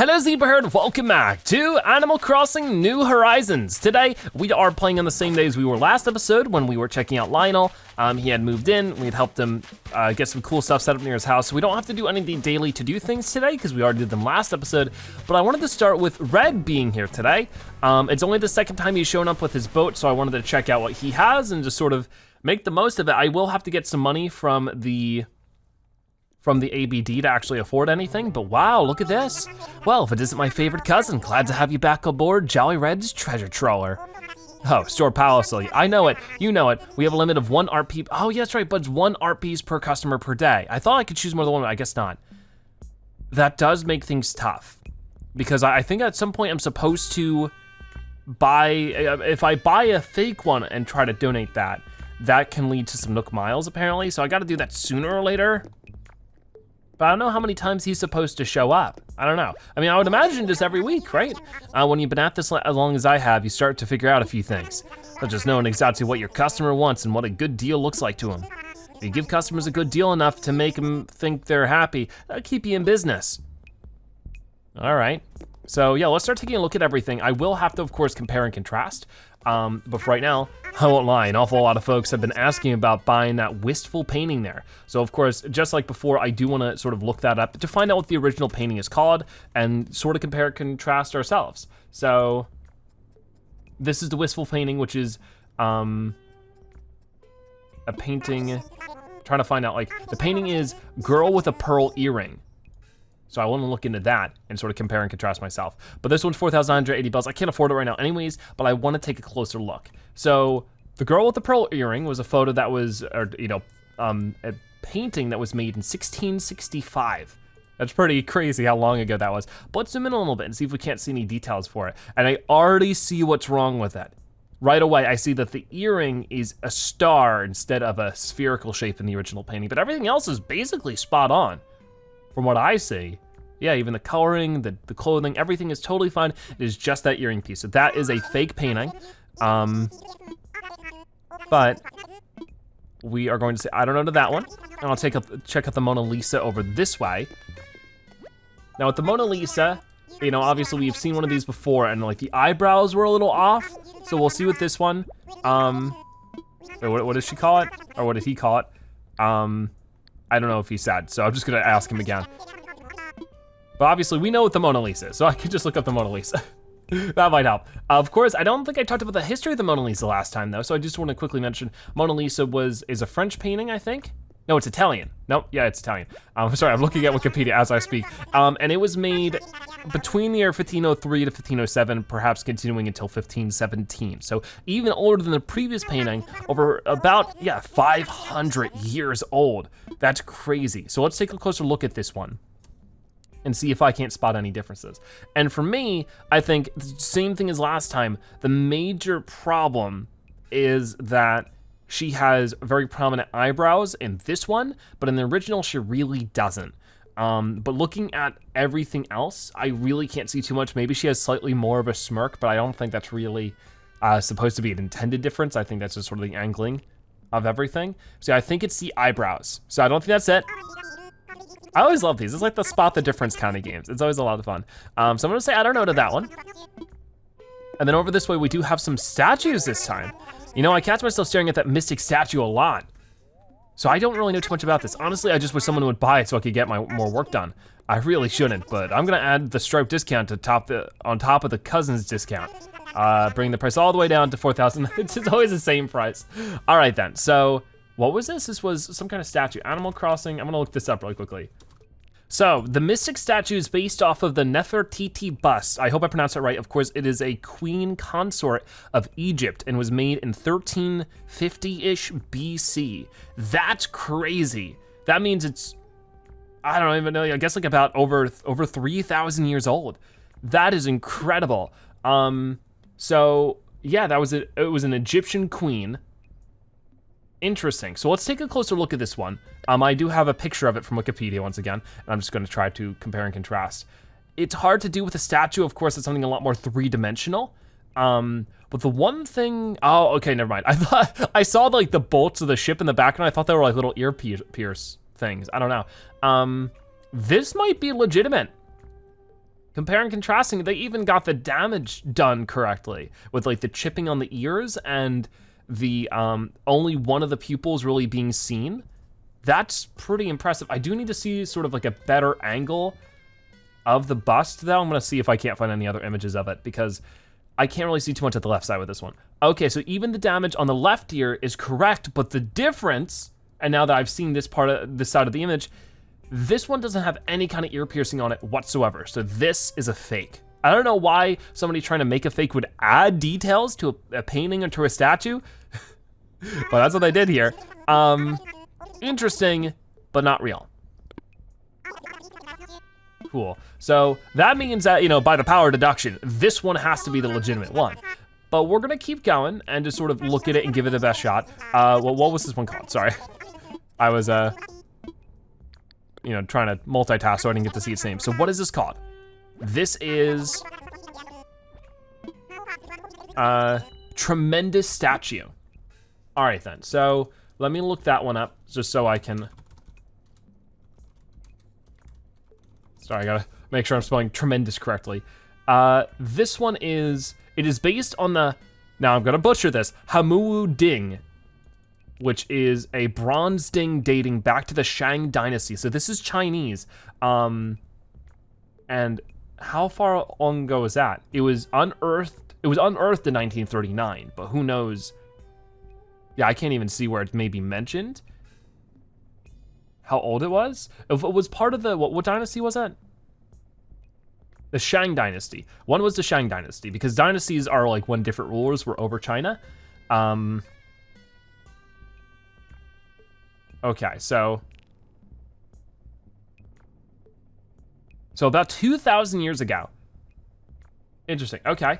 Hello Zebra Herd, welcome back to Animal Crossing New Horizons. Today, we are playing on the same day as we were last episode when we were checking out Lionel. He had moved in, we had helped him get some cool stuff set up near his house. So we don't have to do any of the daily to-do things today because we already did them last episode. But I wanted to start with Red being here today. It's only the second time he's shown up with his boat, so I wanted to check out what he has and just sort of make the most of it. I will have to get some money from the ABD to actually afford anything, but wow, look at this. Well, if it isn't my favorite cousin, glad to have you back aboard Jolly Red's treasure trawler. Oh, store policy, I know it, you know it. We have a limit of 1 art piece. Oh yeah, that's right, but it's 1 art piece per customer per day. I thought I could choose more than one, but I guess not. That does make things tough because I think at some point I'm supposed to buy, if I buy a fake one and try to donate that, that can lead to some Nook miles apparently, so I gotta do that sooner or later. But I don't know how many times he's supposed to show up. I don't know. I mean, I would imagine just every week, right? When you've been at this as long as I have, you start to figure out a few things, such as knowing exactly what your customer wants and what a good deal looks like to them. If you give customers a good deal enough to make them think they're happy, that'll keep you in business. All right, so yeah, let's start taking a look at everything. I will have to, of course, compare and contrast. But for right now, I won't lie, an awful lot of folks have been asking about buying that wistful painting there. So of course, just like before, I do wanna sort of look that up to find out what the original painting is called and sort of compare and contrast ourselves. So this is the wistful painting, which is a painting, trying to find out, like, the painting is girl with a pearl earring. So I wanna look into that and sort of compare and contrast myself. But this one's 4,980 bells. I can't afford it right now anyways, but I wanna take a closer look. So the girl with the pearl earring was a photo that was, a painting that was made in 1665. That's pretty crazy how long ago that was. But let's zoom in a little bit and see if we can't see any details for it. And I already see what's wrong with it. Right away, I see that the earring is a star instead of a spherical shape in the original painting, but everything else is basically spot on. From what I see, yeah, even the coloring, the clothing, everything is totally fine. It is just that earring piece. So that is a fake painting. But we are going to say, I don't know to that one. And I'll check out the Mona Lisa over this way. Now with the Mona Lisa, you know, obviously we've seen one of these before and like the eyebrows were a little off. So we'll see with this one. What does she call it? Or what did he call it? I don't know if he's sad, so I'm just gonna ask him again. But obviously we know what the Mona Lisa is, so I can just look up the Mona Lisa. That might help. Of course, I don't think I talked about the history of the Mona Lisa last time though, so I just wanna quickly mention Mona Lisa is a French painting, I think? No, it's Italian. Nope, yeah, it's Italian. Sorry, I'm looking at Wikipedia as I speak. And it was made between the year 1503 to 1507, perhaps continuing until 1517. So even older than the previous painting, over about, 500 years old. That's crazy. So let's take a closer look at this one and see if I can't spot any differences. And for me, I think the same thing as last time. The major problem is that she has very prominent eyebrows in this one, but in the original, she really doesn't. But looking at everything else, I really can't see too much. Maybe she has slightly more of a smirk, but I don't think that's really supposed to be an intended difference. I think that's just sort of the angling of everything. So I think it's the eyebrows. So I don't think that's it. I always love these. It's like the spot the difference kind of games. It's always a lot of fun. So I'm gonna say I don't know to that one. And then over this way, we do have some statues this time. You know, I catch myself staring at that mystic statue a lot. So I don't really know too much about this. Honestly, I just wish someone would buy it so I could get more work done. I really shouldn't, but I'm gonna add the stripe discount to on top of the cousin's discount. Bring the price all the way down to 4,000. It's always the same price. All right then, so what was this? This was some kind of statue. Animal Crossing, I'm gonna look this up really quickly. So the mystic statue is based off of the Nefertiti bust. I hope I pronounced it right. Of course, it is a queen consort of Egypt and was made in 1350-ish BC. That's crazy. That means it's, I don't even know, I guess like about over 3,000 years old. That is incredible. So yeah, it was an Egyptian queen. Interesting, so let's take a closer look at this one. I do have a picture of it from Wikipedia once again, and I'm just gonna try to compare and contrast. It's hard to do with a statue, of course, it's something a lot more three-dimensional. But the one thing, oh, okay, never mind. I saw like the bolts of the ship in the background, I thought they were like little ear pierce things, I don't know. This might be legitimate. Comparing and contrasting, they even got the damage done correctly with like the chipping on the ears and the only one of the pupils really being seen. That's pretty impressive. I do need to see sort of like a better angle of the bust though. I'm gonna see if I can't find any other images of it because I can't really see too much at the left side with this one. Okay, so even the damage on the left ear is correct, but the difference, and now that I've seen this part of this side of the image, this one doesn't have any kind of ear piercing on it whatsoever. So this is a fake. I don't know why somebody trying to make a fake would add details to a painting or to a statue, but that's what they did here. Interesting, but not real. Cool. So that means that, you know, by the power of deduction, this one has to be the legitimate one. But we're gonna keep going and just sort of look at it and give it the best shot. Well, what was this one called? Sorry. I was, you know, trying to multitask so I didn't get to see its name. So what is this called? This is Tremendous Statue. All right then, so let me look that one up just so I can, sorry, I gotta make sure I'm spelling tremendous correctly. This one is, it is based on the, now I'm gonna butcher this, Hamuwu Ding, which is a bronze ding dating back to the Shang Dynasty. So this is Chinese. And how far long ago is that? It was unearthed in 1939, but who knows? Yeah, I can't even see where it may be mentioned. How old it was? If it was part of the, what dynasty was that? The Shang Dynasty. One was the Shang Dynasty, because dynasties are like when different rulers were over China. Okay, so about 2,000 years ago. Interesting, okay.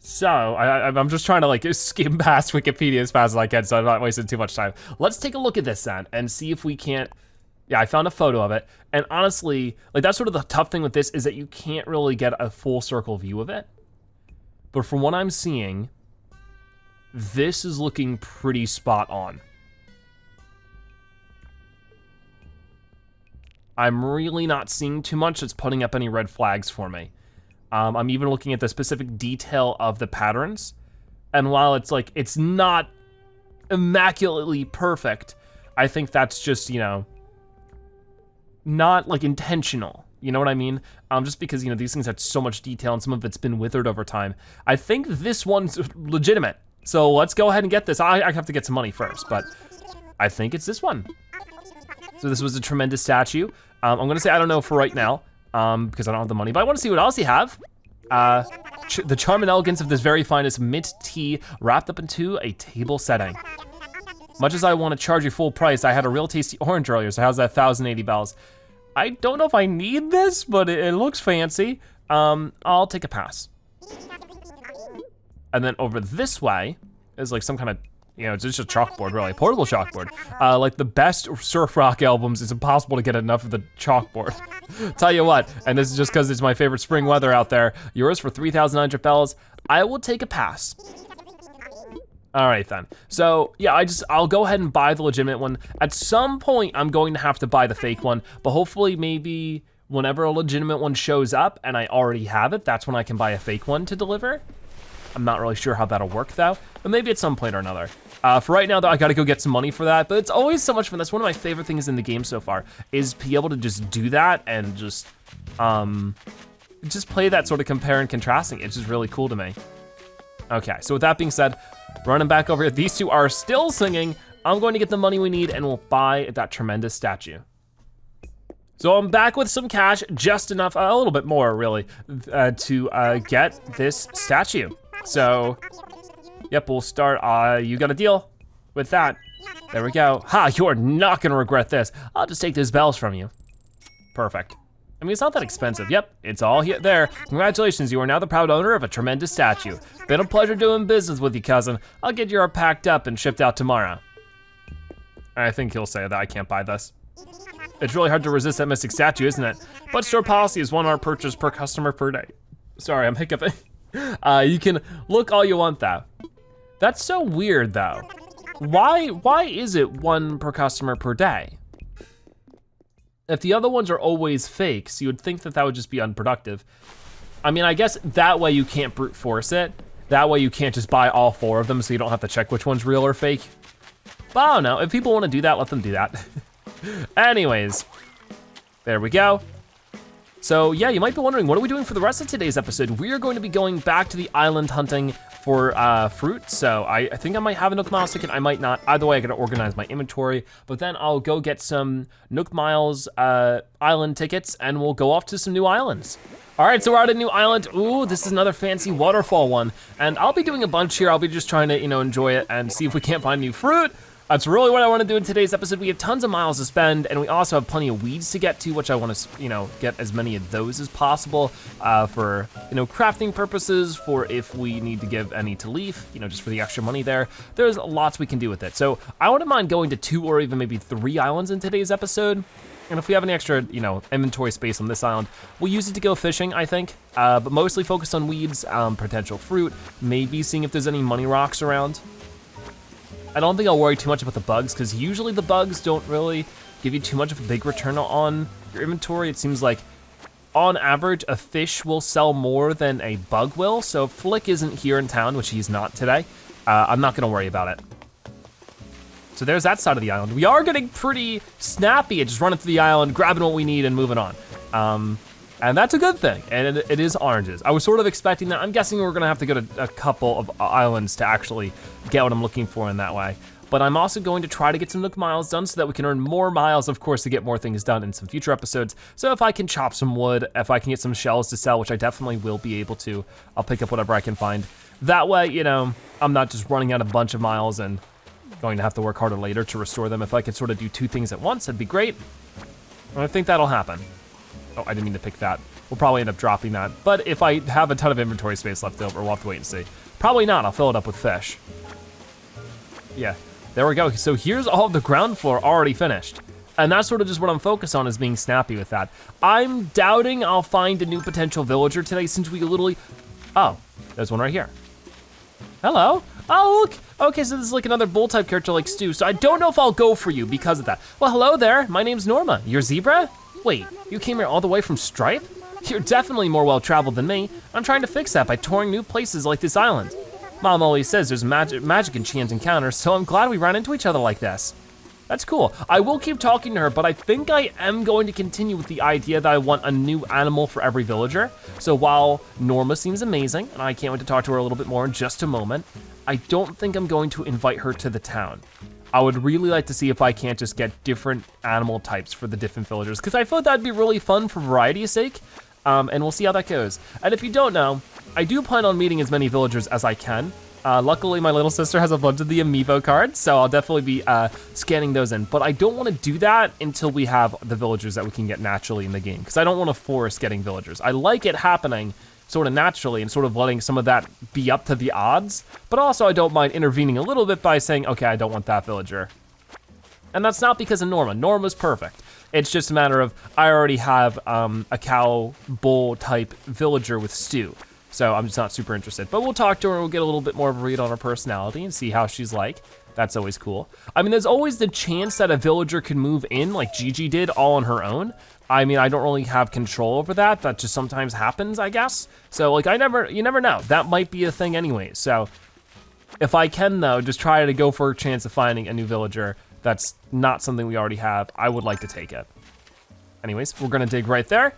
So I'm just trying to like skim past Wikipedia as fast as I can so I'm not wasting too much time. Let's take a look at this then and see if we can't, yeah, I found a photo of it. And honestly, like that's sort of the tough thing with this is that you can't really get a full circle view of it. But from what I'm seeing, this is looking pretty spot on. I'm really not seeing too much that's putting up any red flags for me. I'm even looking at the specific detail of the patterns. And while it's like, it's not immaculately perfect, I think that's just, you know, not like intentional. You know what I mean? Just because, you know, these things had so much detail and some of it's been withered over time. I think this one's legitimate. So let's go ahead and get this. I have to get some money first, but I think it's this one. So this was a tremendous statue. I'm gonna say I don't know for right now, because I don't have the money, but I wanna see what else you have. The charm and elegance of this very finest mint tea wrapped up into a table setting. Much as I wanna charge you full price, I had a real tasty orange earlier, so how's that 1,080 bells? I don't know if I need this, but it looks fancy. I'll take a pass. And then over this way is like some kind of, you know, it's just a chalkboard, really, a portable chalkboard. Like the best surf rock albums, it's impossible to get enough of the chalkboard. Tell you what, and this is just because it's my favorite spring weather out there, yours for 3,900 bells, I will take a pass. All right then. So yeah, I'll go ahead and buy the legitimate one. At some point, I'm going to have to buy the fake one, but hopefully maybe whenever a legitimate one shows up and I already have it, that's when I can buy a fake one to deliver. I'm not really sure how that'll work though, but maybe at some point or another. For right now though, I gotta go get some money for that, but it's always so much fun. That's one of my favorite things in the game so far, is be able to just do that and just play that sort of compare and contrasting. It's just really cool to me. Okay, so with that being said, running back over here, these two are still singing. I'm going to get the money we need and we'll buy that tremendous statue. So I'm back with some cash, just enough, a little bit more really, to get this statue. So, yep, we'll start, you got a deal with that. There we go. Ha, you're not gonna regret this. I'll just take those bells from you. Perfect. I mean, it's not that expensive. Yep, it's all here there. Congratulations, you are now the proud owner of a tremendous statue. Been a pleasure doing business with you, cousin. I'll get you packed up and shipped out tomorrow. I think he'll say that I can't buy this. It's really hard to resist that mystic statue, isn't it? But store policy is 1 art purchase per customer per day. Sorry, I'm hiccuping. You can look all you want though. That's so weird though. Why is it 1 per customer per day? If the other ones are always fakes, you would think that that would just be unproductive. I mean, I guess that way you can't brute force it. That way you can't just buy all 4 of them so you don't have to check which one's real or fake. But I don't know, if people wanna do that, let them do that. Anyways, there we go. So yeah, you might be wondering, what are we doing for the rest of today's episode? We are going to be going back to the island hunting for fruit. So I think I might have a Nook Miles ticket, I might not. Either way, I gotta organize my inventory, but then I'll go get some Nook Miles island tickets and we'll go off to some new islands. All right, so we're at a new island. Ooh, this is another fancy waterfall one. And I'll be doing a bunch here. I'll be just trying to, enjoy it and see if we can't find new fruit. That's really what I want to do in today's episode. We have tons of miles to spend, and we also have plenty of weeds to get to, which I want to, get as many of those as possible for, crafting purposes, for if we need to give any to Leaf, just for the extra money there. There's lots we can do with it. So I wouldn't mind going to 2 or even maybe 3 islands in today's episode. And if we have any extra, inventory space on this island, we'll use it to go fishing, I think. But mostly focused on weeds, potential fruit, maybe seeing if there's any money rocks around. I don't think I'll worry too much about the bugs, because usually the bugs don't really give you too much of a big return on your inventory. It seems like, on average, a fish will sell more than a bug will. So if Flick isn't here in town, which he's not today, I'm not gonna worry about it. So there's that side of the island. We are getting pretty snappy at just running through the island, grabbing what we need and moving on. And that's a good thing, and it is oranges. I was sort of expecting that. I'm guessing we're gonna have to go to a couple of islands to actually get what I'm looking for in that way. But I'm also going to try to get some Nook Miles done so that we can earn more miles, of course, to get more things done in some future episodes. So if I can chop some wood, if I can get some shells to sell, which I definitely will be able to, I'll pick up whatever I can find. That way, I'm not just running out a bunch of miles and going to have to work harder later to restore them. If I could sort of do 2 things at once, that'd be great. And I think that'll happen. Oh, I didn't mean to pick that. We'll probably end up dropping that. But if I have a ton of inventory space left over, we'll have to wait and see. Probably not, I'll fill it up with fish. Yeah, there we go. So here's all of the ground floor already finished. And that's sort of just what I'm focused on, is being snappy with that. I'm doubting I'll find a new potential villager today, since we literally, oh, there's one right here. Hello. Oh, look. Okay, so this is like another bull type character like Stu, so I don't know if I'll go for you because of that. Well, hello there, my name's Norma. You're Zebra? Wait, you came here all the way from Stripe? You're definitely more well-traveled than me. I'm trying to fix that by touring new places like this island. Mom always says there's magic in chance encounters, so I'm glad we ran into each other like this. That's cool. I will keep talking to her, but I think I am going to continue with the idea that I want a new animal for every villager. So while Norma seems amazing, and I can't wait to talk to her a little bit more in just a moment, I don't think I'm going to invite her to the town. I would really like to see if I can't just get different animal types for the different villagers, because I thought that'd be really fun for variety's sake, and we'll see how that goes. And if you don't know, I do plan on meeting as many villagers as I can. Luckily, my little sister has a bunch of the amiibo cards, so I'll definitely be scanning those in. But I don't want to do that until we have the villagers that we can get naturally in the game, because I don't want to force getting villagers. I like it happening sort of naturally and sort of letting some of that be up to the odds, but also I don't mind intervening a little bit by saying, okay, I don't want that villager. And that's not because of Norma. Norma's perfect. It's just a matter of, I already have a cow bull type villager with Stu. So I'm just not super interested, but we'll talk to her and we'll get a little bit more of a read on her personality and see how she's like. That's always cool. I mean, there's always the chance that a villager can move in like Gigi did all on her own. I mean, I don't really have control over that. That just sometimes happens, I guess. So like, you never know. That might be a thing anyway. So if I can though, just try to go for a chance of finding a new villager that's not something we already have, I would like to take it. Anyways, we're gonna dig right there.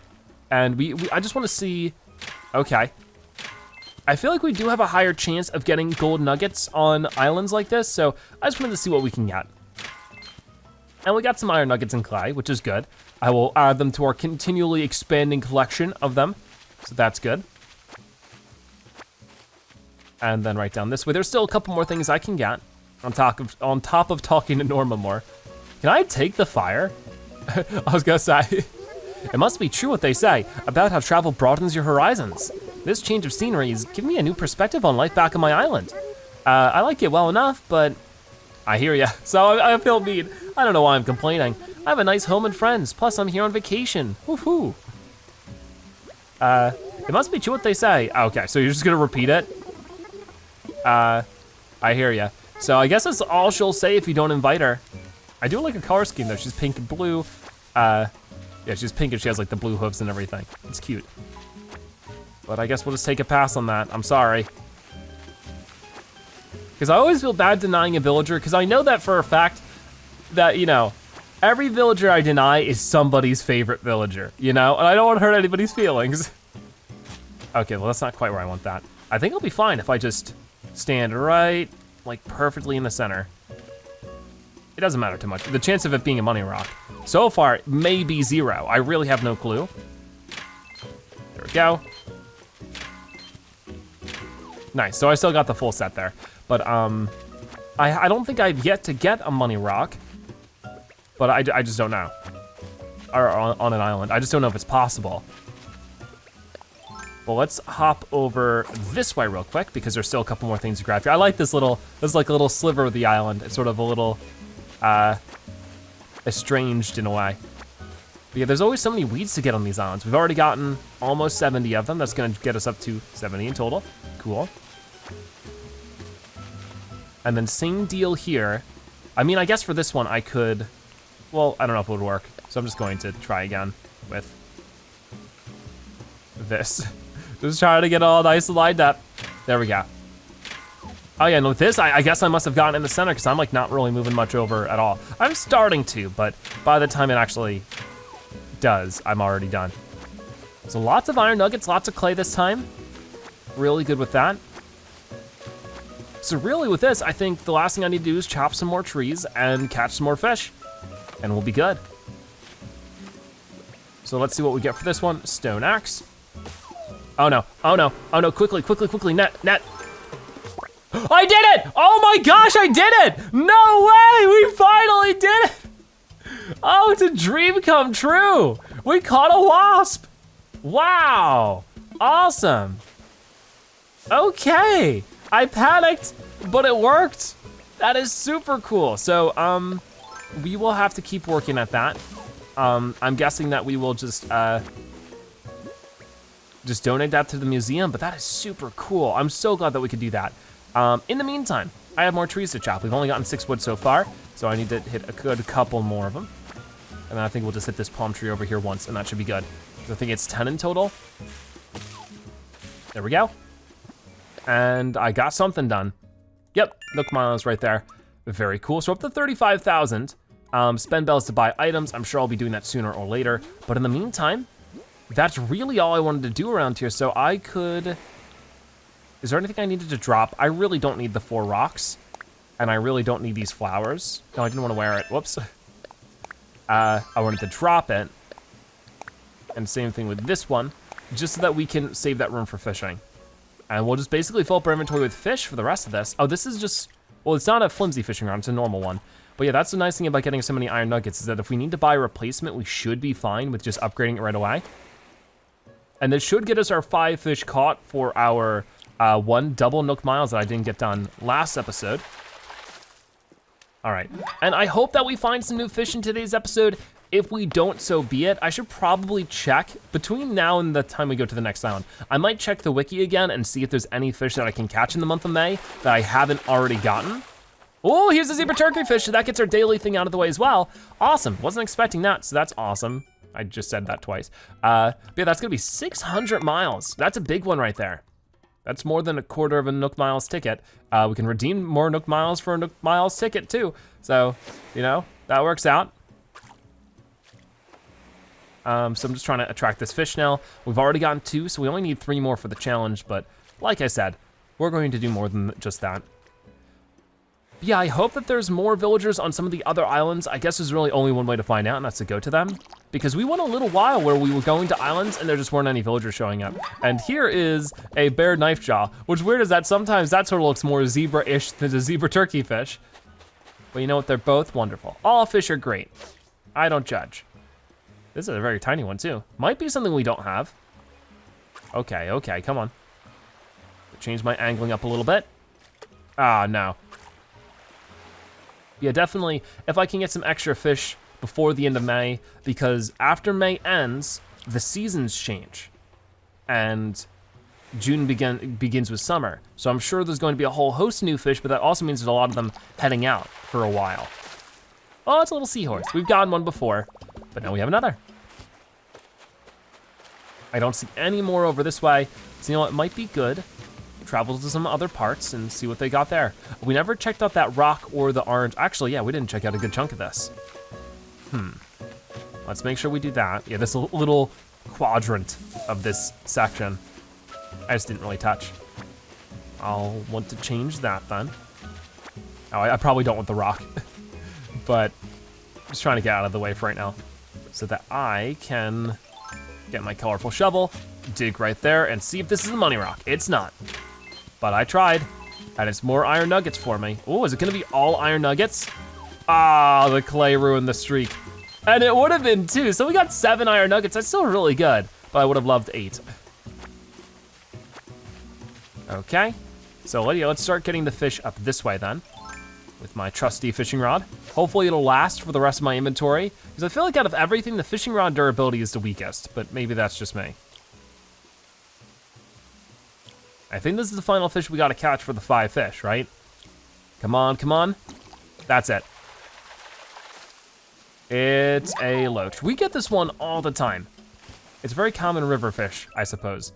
And I just wanna see, okay. I feel like we do have a higher chance of getting gold nuggets on islands like this, so I just wanted to see what we can get. And we got some iron nuggets and clay, which is good. I will add them to our continually expanding collection of them, so that's good. And then right down this way, there's still a couple more things I can get on top of talking to Norma more. Can I take the fire? I was gonna say, it must be true what they say about how travel broadens your horizons. This change of scenery is giving me a new perspective on life back on my island. I like it well enough, but I hear ya. So I feel mean. I don't know why I'm complaining. I have a nice home and friends, plus I'm here on vacation. Woohoo. It must be true what they say. Okay, so you're just gonna repeat it? I hear ya. So I guess that's all she'll say if you don't invite her. I do like her color scheme though. She's pink and blue. Yeah, she's pink and she has like the blue hooves and everything. It's cute. But I guess we'll just take a pass on that. I'm sorry. Because I always feel bad denying a villager, because I know that for a fact that, you know, every villager I deny is somebody's favorite villager, you know? And I don't want to hurt anybody's feelings. Okay, well that's not quite where I want that. I think I'll be fine if I just stand right, like perfectly in the center. It doesn't matter too much. The chance of it being a money rock, so far, may be 0. I really have no clue. There we go. Nice, so I still got the full set there. But I don't think I've yet to get a money rock, but I just don't know. Or on an island, I just don't know if it's possible. Well, let's hop over this way real quick because there's still a couple more things to grab here. I like this is like a little sliver of the island. It's sort of a little estranged in a way. But yeah, there's always so many weeds to get on these islands. We've already gotten almost 70 of them. That's gonna get us up to 70 in total. Cool. And then same deal here. I mean, I guess for this one I could, well, I don't know if it would work. So I'm just going to try again with this. Just trying to get all nice and lined up. There we go. Oh yeah, and with this, I guess I must have gotten in the center because I'm like not really moving much over at all. I'm starting to, but by the time it actually does, I'm already done. So lots of iron nuggets, lots of clay this time. Really good with that. So really with this, I think the last thing I need to do is chop some more trees and catch some more fish, and we'll be good. So let's see what we get for this one. Stone axe. Oh no, oh no, oh no, quickly, quickly, quickly, net. I did it! Oh my gosh, I did it! No way, we finally did it! Oh, it's a dream come true. We caught a wasp. Wow, awesome. Okay, I panicked, but it worked. That is super cool. So, we will have to keep working at that. I'm guessing that we will just donate that to the museum, but that is super cool. I'm so glad that we could do that. In the meantime, I have more trees to chop. We've only gotten 6 wood so far, so I need to hit a good couple more of them. And then I think we'll just hit this palm tree over here once, and that should be good. I think it's 10 in total. There we go. And I got something done. Yep, Nook Mile is right there. Very cool, so up to 35,000. Spend bells to buy items. I'm sure I'll be doing that sooner or later. But in the meantime, that's really all I wanted to do around here. So I could, is there anything I needed to drop? I really don't need the 4 rocks. And I really don't need these flowers. No, I didn't want to wear it, whoops. I wanted to drop it. And same thing with this one, just so that we can save that room for fishing. And we'll just basically fill up our inventory with fish for the rest of this. Oh, this is just, well, it's not a flimsy fishing rod, it's a normal one. But yeah, that's the nice thing about getting so many iron nuggets is that if we need to buy a replacement, we should be fine with just upgrading it right away. And this should get us our 5 fish caught for our 1 double Nook Miles that I didn't get done last episode. All right, and I hope that we find some new fish in today's episode. If we don't, so be it. I should probably check, between now and the time we go to the next island, I might check the wiki again and see if there's any fish that I can catch in the month of May that I haven't already gotten. Oh, here's a zebra turkeyfish, so that gets our daily thing out of the way as well. Awesome, wasn't expecting that, so that's awesome. I just said that twice. But yeah, that's gonna be 600 miles. That's a big one right there. That's more than a quarter of a Nook Miles ticket. We can redeem more Nook Miles for a Nook Miles ticket too. So, you know, that works out. So I'm just trying to attract this fish now. We've already gotten 2, so we only need 3 more for the challenge, but like I said, we're going to do more than just that. But yeah, I hope that there's more villagers on some of the other islands. I guess there's really only one way to find out, and that's to go to them. Because we went a little while where we were going to islands and there just weren't any villagers showing up. And here is a bear knife jaw, which weird is that sometimes that sort of looks more zebra-ish than a zebra turkey fish. But you know what, they're both wonderful. All fish are great. I don't judge. This is a very tiny one too. Might be something we don't have. Okay, okay, come on. Change my angling up a little bit. Ah, no. Yeah, definitely, if I can get some extra fish before the end of May, because after May ends, the seasons change. And June begins with summer. So I'm sure there's going to be a whole host of new fish, but that also means there's a lot of them heading out for a while. Oh, it's a little seahorse. We've gotten one before, but now we have another. I don't see any more over this way. So you know what, it might be good. Travel to some other parts and see what they got there. We never checked out that rock or the orange. Actually, yeah, we didn't check out a good chunk of this. Let's make sure we do that. Yeah, this little quadrant of this section, I just didn't really touch. I'll want to change that then. Oh, I probably don't want the rock, but I'm just trying to get out of the way for right now so that I can get my colorful shovel, dig right there and see if this is a money rock. It's not, but I tried, and it's more iron nuggets for me. Oh, is it gonna be all iron nuggets? Ah, the clay ruined the streak. And it would have been too, so we got 7 iron nuggets. That's still really good, but I would have loved 8. Okay, so let's start getting the fish up this way then, with my trusty fishing rod. Hopefully it'll last for the rest of my inventory, because I feel like out of everything, the fishing rod durability is the weakest, but maybe that's just me. I think this is the final fish we gotta catch for the 5 fish, right? Come on, come on. That's it. It's a loach. We get this one all the time. It's a very common river fish, I suppose.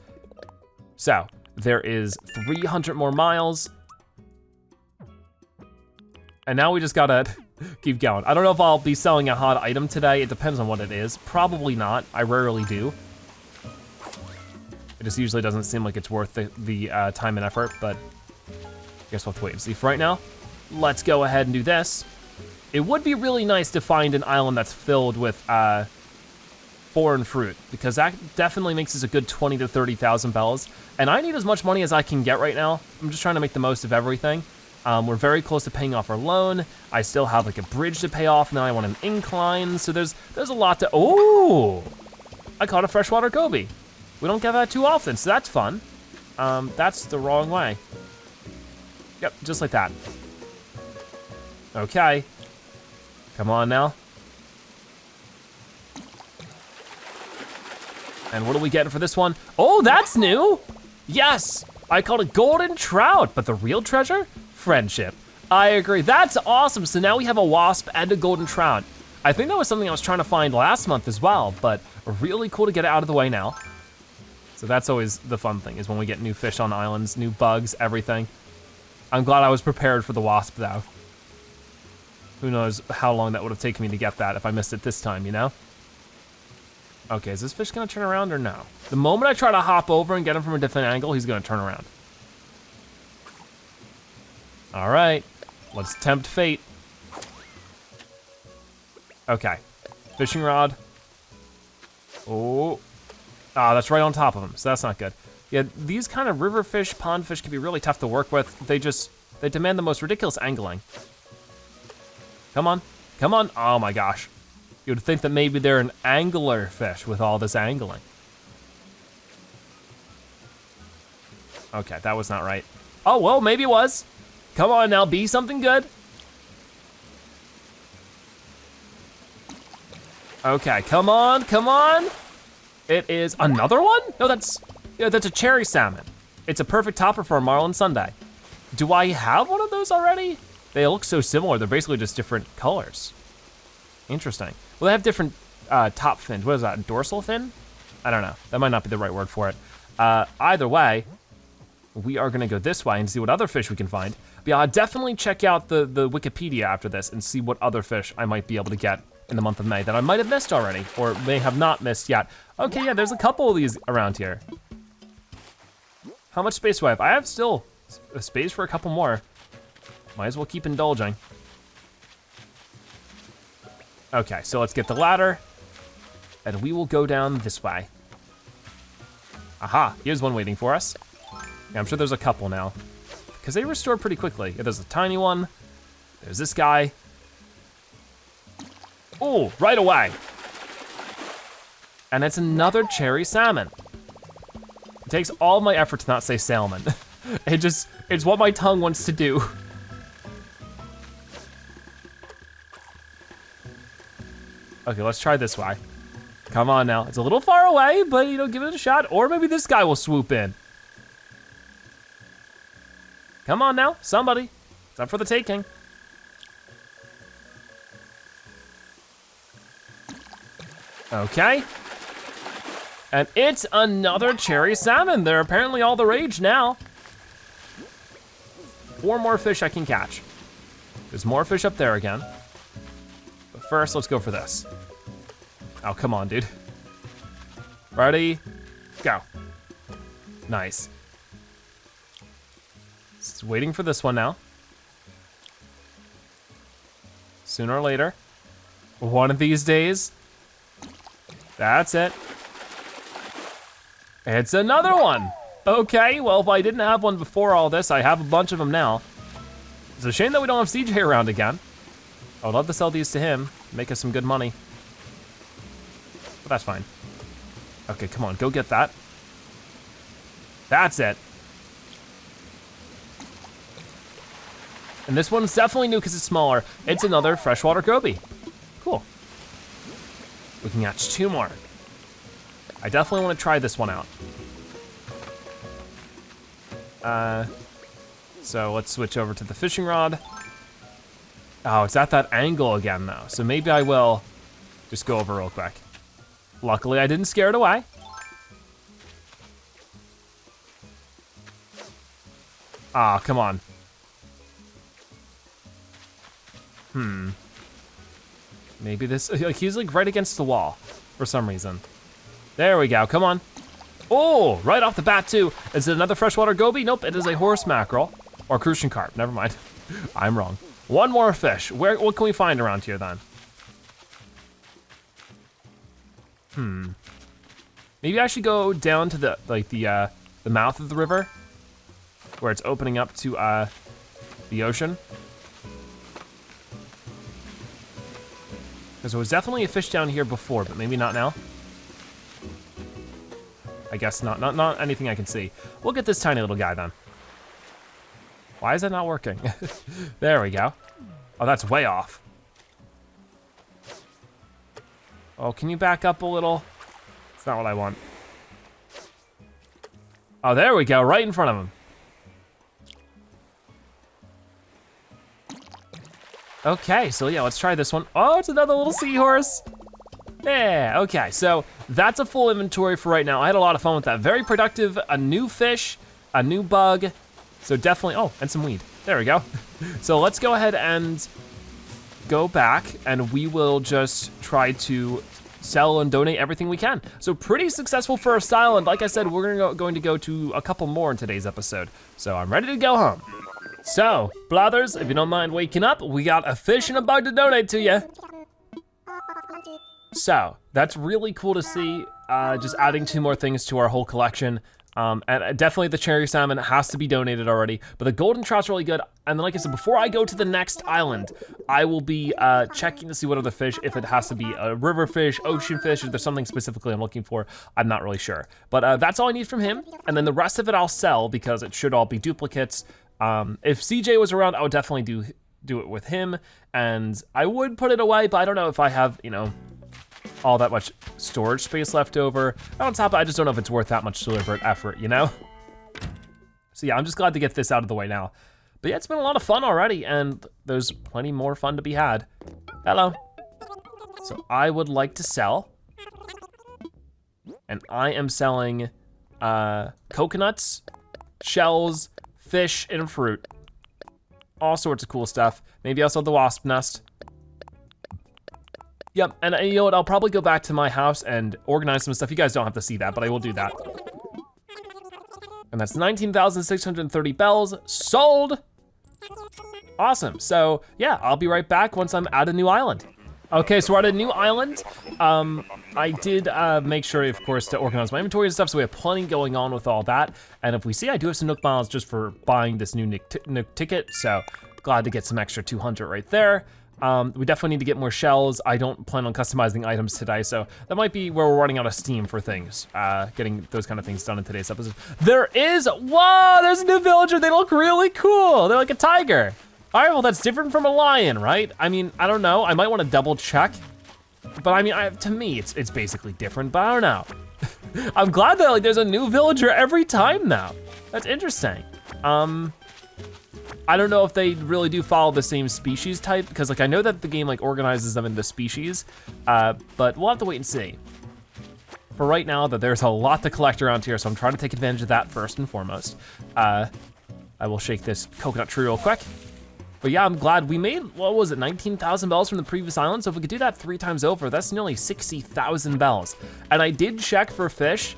So, there is 300 more miles. And now we just gotta keep going. I don't know if I'll be selling a hot item today. It depends on what it is. Probably not, I rarely do. It just usually doesn't seem like it's worth the time and effort, but I guess we'll have to wait and see. For right now, let's go ahead and do this. It would be really nice to find an island that's filled with foreign fruit, because that definitely makes us a good 20 to 30,000 bells. And I need as much money as I can get right now. I'm just trying to make the most of everything. We're very close to paying off our loan. I still have like a bridge to pay off, and then I want an incline. So there's a lot to, oh! I caught a freshwater goby. We don't get that too often, so that's fun. That's the wrong way. Yep, just like that. Okay. Come on now. And what are we getting for this one? Oh, that's new. Yes, I caught a golden trout, but the real treasure? Friendship. I agree, that's awesome. So now we have a wasp and a golden trout. I think that was something I was trying to find last month as well, but really cool to get it out of the way now. So that's always the fun thing, is when we get new fish on islands, new bugs, everything. I'm glad I was prepared for the wasp though. Who knows how long that would have taken me to get that if I missed it this time, you know? Okay, is this fish gonna turn around or no? The moment I try to hop over and get him from a different angle, he's gonna turn around. All right, let's tempt fate. Okay, fishing rod. Oh, that's right on top of him, so that's not good. Yeah, these kind of river fish, pond fish can be really tough to work with. They demand the most ridiculous angling. Come on, come on. Oh my gosh. You would think that maybe they're an angler fish with all this angling. Okay, that was not right. Oh, well, maybe it was. Come on now, be something good. Okay, come on, come on. It is another one? No, that's a cherry salmon. It's a perfect topper for a marlin sundae. Do I have one of those already? They look so similar. They're basically just different colors. Interesting. Well, they have different top fins. What is that, dorsal fin? I don't know. That might not be the right word for it. Either way, we are gonna go this way and see what other fish we can find. But yeah, I'll definitely check out the Wikipedia after this and see what other fish I might be able to get in the month of May that I might have missed already, or may have not missed yet. Okay, yeah, there's a couple of these around here. How much space do I have? I have still a space for a couple more. Might as well keep indulging. Okay, so let's get the ladder, and we will go down this way. Aha, here's one waiting for us. Yeah, I'm sure there's a couple now, because they restore pretty quickly. Yeah, there's a tiny one, there's this guy. Oh, right away. And it's another cherry salmon. It takes all my effort to not say salmon. It's what my tongue wants to do. Okay, let's try this way. Come on now, it's a little far away, but give it a shot, or maybe this guy will swoop in. Come on now, somebody. It's up for the taking. Okay. And it's another cherry salmon. They're apparently all the rage now. 4 more fish I can catch. There's more fish up there again. But first, let's go for this. Oh, come on, dude. Ready, go. Nice. Just waiting for this one now. Sooner or later. One of these days. That's it. It's another one. Okay, well, if I didn't have one before all this, I have a bunch of them now. It's a shame that we don't have CJ around again. I would love to sell these to him, make us some good money. But that's fine. Okay, come on, go get that. That's it. And this one's definitely new because it's smaller. It's another freshwater goby. Cool. We can catch 2 more. I definitely want to try this one out. So let's switch over to the fishing rod. Oh, it's at that angle again though. So maybe I will just go over real quick. Luckily I didn't scare it away. Ah, come on. Maybe this, he's like right against the wall for some reason. There we go, come on. Oh, right off the bat too. Is it another freshwater goby? Nope, it is a horse mackerel. Or crucian carp, never mind. I'm wrong. 1 more fish. What can we find around here then? Maybe I should go down to the mouth of the river where it's opening up to the ocean. Because there was definitely a fish down here before, but maybe not now. I guess not anything I can see. We'll get this tiny little guy then. Why is that not working? There we go. Oh, that's way off. Oh, can you back up a little? It's not what I want. Oh, there we go, right in front of him. Okay, so yeah, let's try this one. Oh, it's another little seahorse. Yeah, okay, so that's a full inventory for right now. I had a lot of fun with that. Very productive, a new fish, a new bug. So definitely, oh, and some weed. There we go. So let's go ahead and go back and we will just try to sell and donate everything we can. So pretty successful first island. Like I said, we're going to go to a couple more in today's episode. So I'm ready to go home. So, brothers, if you don't mind waking up, we got a fish and a bug to donate to you. So, that's really cool to see, just adding 2 more things to our whole collection. And definitely the cherry salmon has to be donated already, but the golden trout's really good. And then like I said, before I go to the next island, I will be checking to see what other fish, if it has to be a river fish, ocean fish, if there's something specifically I'm looking for, I'm not really sure. But that's all I need from him. And then the rest of it I'll sell because it should all be duplicates. If CJ was around, I would definitely do it with him. And I would put it away, but I don't know if I have, you know, all that much storage space left over. On top of it, I just don't know if it's worth that much deliberate effort, you know? So yeah, I'm just glad to get this out of the way now. But yeah, it's been a lot of fun already, and there's plenty more fun to be had. Hello. So I would like to sell. And I am selling coconuts, shells, fish, and fruit. All sorts of cool stuff. Maybe also the wasp nest. Yep, and you know what, I'll probably go back to my house and organize some stuff. You guys don't have to see that, but I will do that. And that's 19,630 bells sold. Awesome, so yeah, I'll be right back once I'm at a new island. Okay, so we're at a new island. I did make sure, of course, to organize my inventory and stuff, so we have plenty going on with all that. And if we see, I do have some Nook miles just for buying this new Nook ticket, so glad to get some extra 200 right there. We definitely need to get more shells. I don't plan on customizing items today, so that might be where we're running out of steam for things, getting those kind of things done in today's episode. There is, whoa, there's a new villager. They look really cool. They're like a tiger. All right, well, that's different from a lion, right? I mean, I don't know. I might want to double check, but I mean, to me, it's basically different, but I don't know. I'm glad that like there's a new villager every time now. That's interesting. I don't know if they really do follow the same species type, because like I know that the game like organizes them into species, but we'll have to wait and see. for right now that there's a lot to collect around here, so I'm trying to take advantage of that first and foremost. I will shake this coconut tree real quick. But yeah, I'm glad we made, what was it, 19,000 bells from the previous island? So if we could do that 3 times over, that's nearly 60,000 bells. And I did check for fish.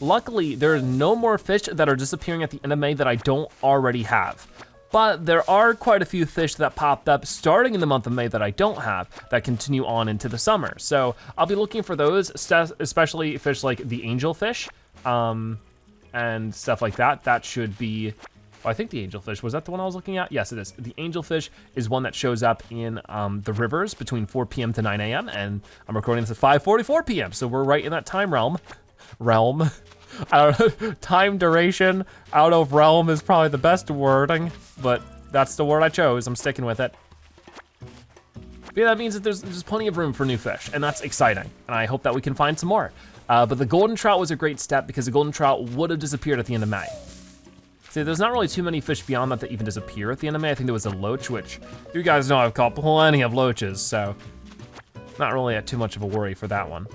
Luckily, there are no more fish that are disappearing at the end of May that I don't already have. But there are quite a few fish that popped up starting in the month of May that I don't have that continue on into the summer. So I'll be looking for those, especially fish like the angelfish and stuff like that. That should be, I think the angelfish, was that the one I was looking at? Yes, it is. The angelfish is one that shows up in the rivers between 4 p.m. to 9 a.m. and I'm recording this at 5:44 p.m. So we're right in that time realm. I don't know, time duration out of realm is probably the best wording, but that's the word I chose, I'm sticking with it. But yeah, that means that there's plenty of room for new fish, and that's exciting, and I hope that we can find some more. But the golden trout was a great step because the golden trout would have disappeared at the end of May. See, there's not really too many fish beyond that even disappear at the end of May. I think there was a loach, which you guys know I've caught plenty of loaches, so not really too much of a worry for that one.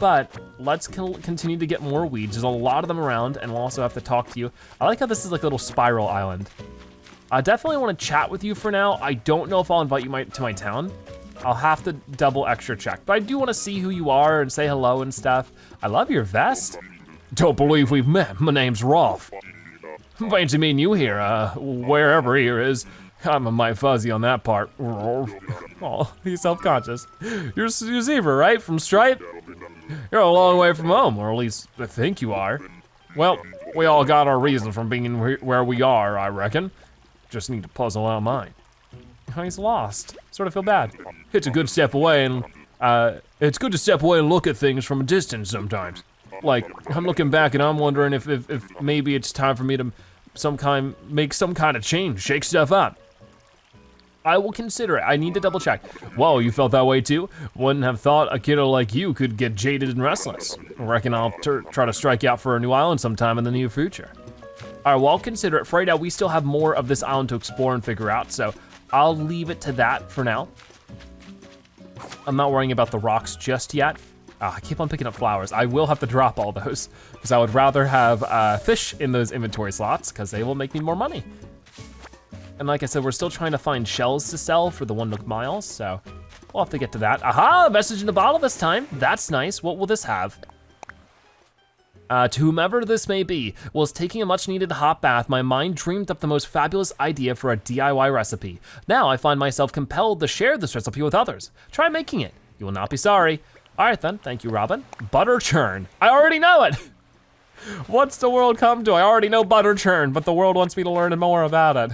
But let's continue to get more weeds. There's a lot of them around, and we'll also have to talk to you. I like how this is like a little spiral island. I definitely want to chat with you for now. I don't know if I'll invite you to my town. I'll have to double extra check, but I do want to see who you are and say hello and stuff. I love your vest. Don't believe we've met. My name's Rolf. Fancy meeting you here, wherever here is. I'm a mite fuzzy on that part. Oh, he's self-conscious. You're Zebra, right, from Stripe? You're a long way from home, or at least I think you are. Well, we all got our reason from being where we are, I reckon. Just need to puzzle out mine. He's lost. Sort of feel bad. It's a good step away, and it's good to step away and look at things from a distance sometimes. Like, I'm looking back and I'm wondering if maybe it's time for me to make some kind of change, shake stuff up. I will consider it. I need to double check. Whoa, you felt that way too? Wouldn't have thought a kiddo like you could get jaded and restless. I reckon I'll try to strike out for a new island sometime in the near future. All right, well, I'll consider it. For right now, we still have more of this island to explore and figure out, so I'll leave it to that for now. I'm not worrying about the rocks just yet. I keep on picking up flowers. I will have to drop all those because I would rather have fish in those inventory slots because they will make me more money. And like I said, we're still trying to find shells to sell for the 1 Nook Miles, so we'll have to get to that. Aha, message in a bottle this time. That's nice. What will this have? To whomever this may be, whilst taking a much needed hot bath, my mind dreamed up the most fabulous idea for a DIY recipe. Now I find myself compelled to share this recipe with others. Try making it. You will not be sorry. All right then, thank you, Robin. Butter churn. I already know it. What's the world come to? I already know butter churn, but the world wants me to learn more about it.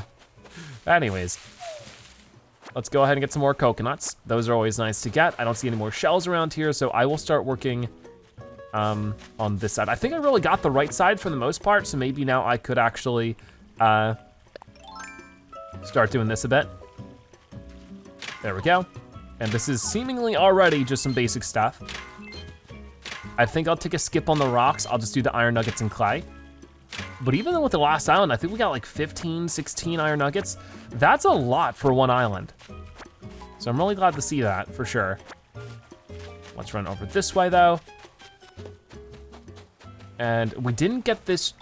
Anyways, let's go ahead and get some more coconuts. Those are always nice to get. I don't see any more shells around here, so I will start working on this side. I think I really got the right side for the most part, so maybe now I could actually start doing this a bit. There we go. And this is seemingly already just some basic stuff. I think I'll take a skip on the rocks. I'll just do the iron nuggets and clay. But even with the last island, I think we got like 15, 16 iron nuggets. That's a lot for one island. So I'm really glad to see that, for sure. Let's run over this way though. And we didn't get this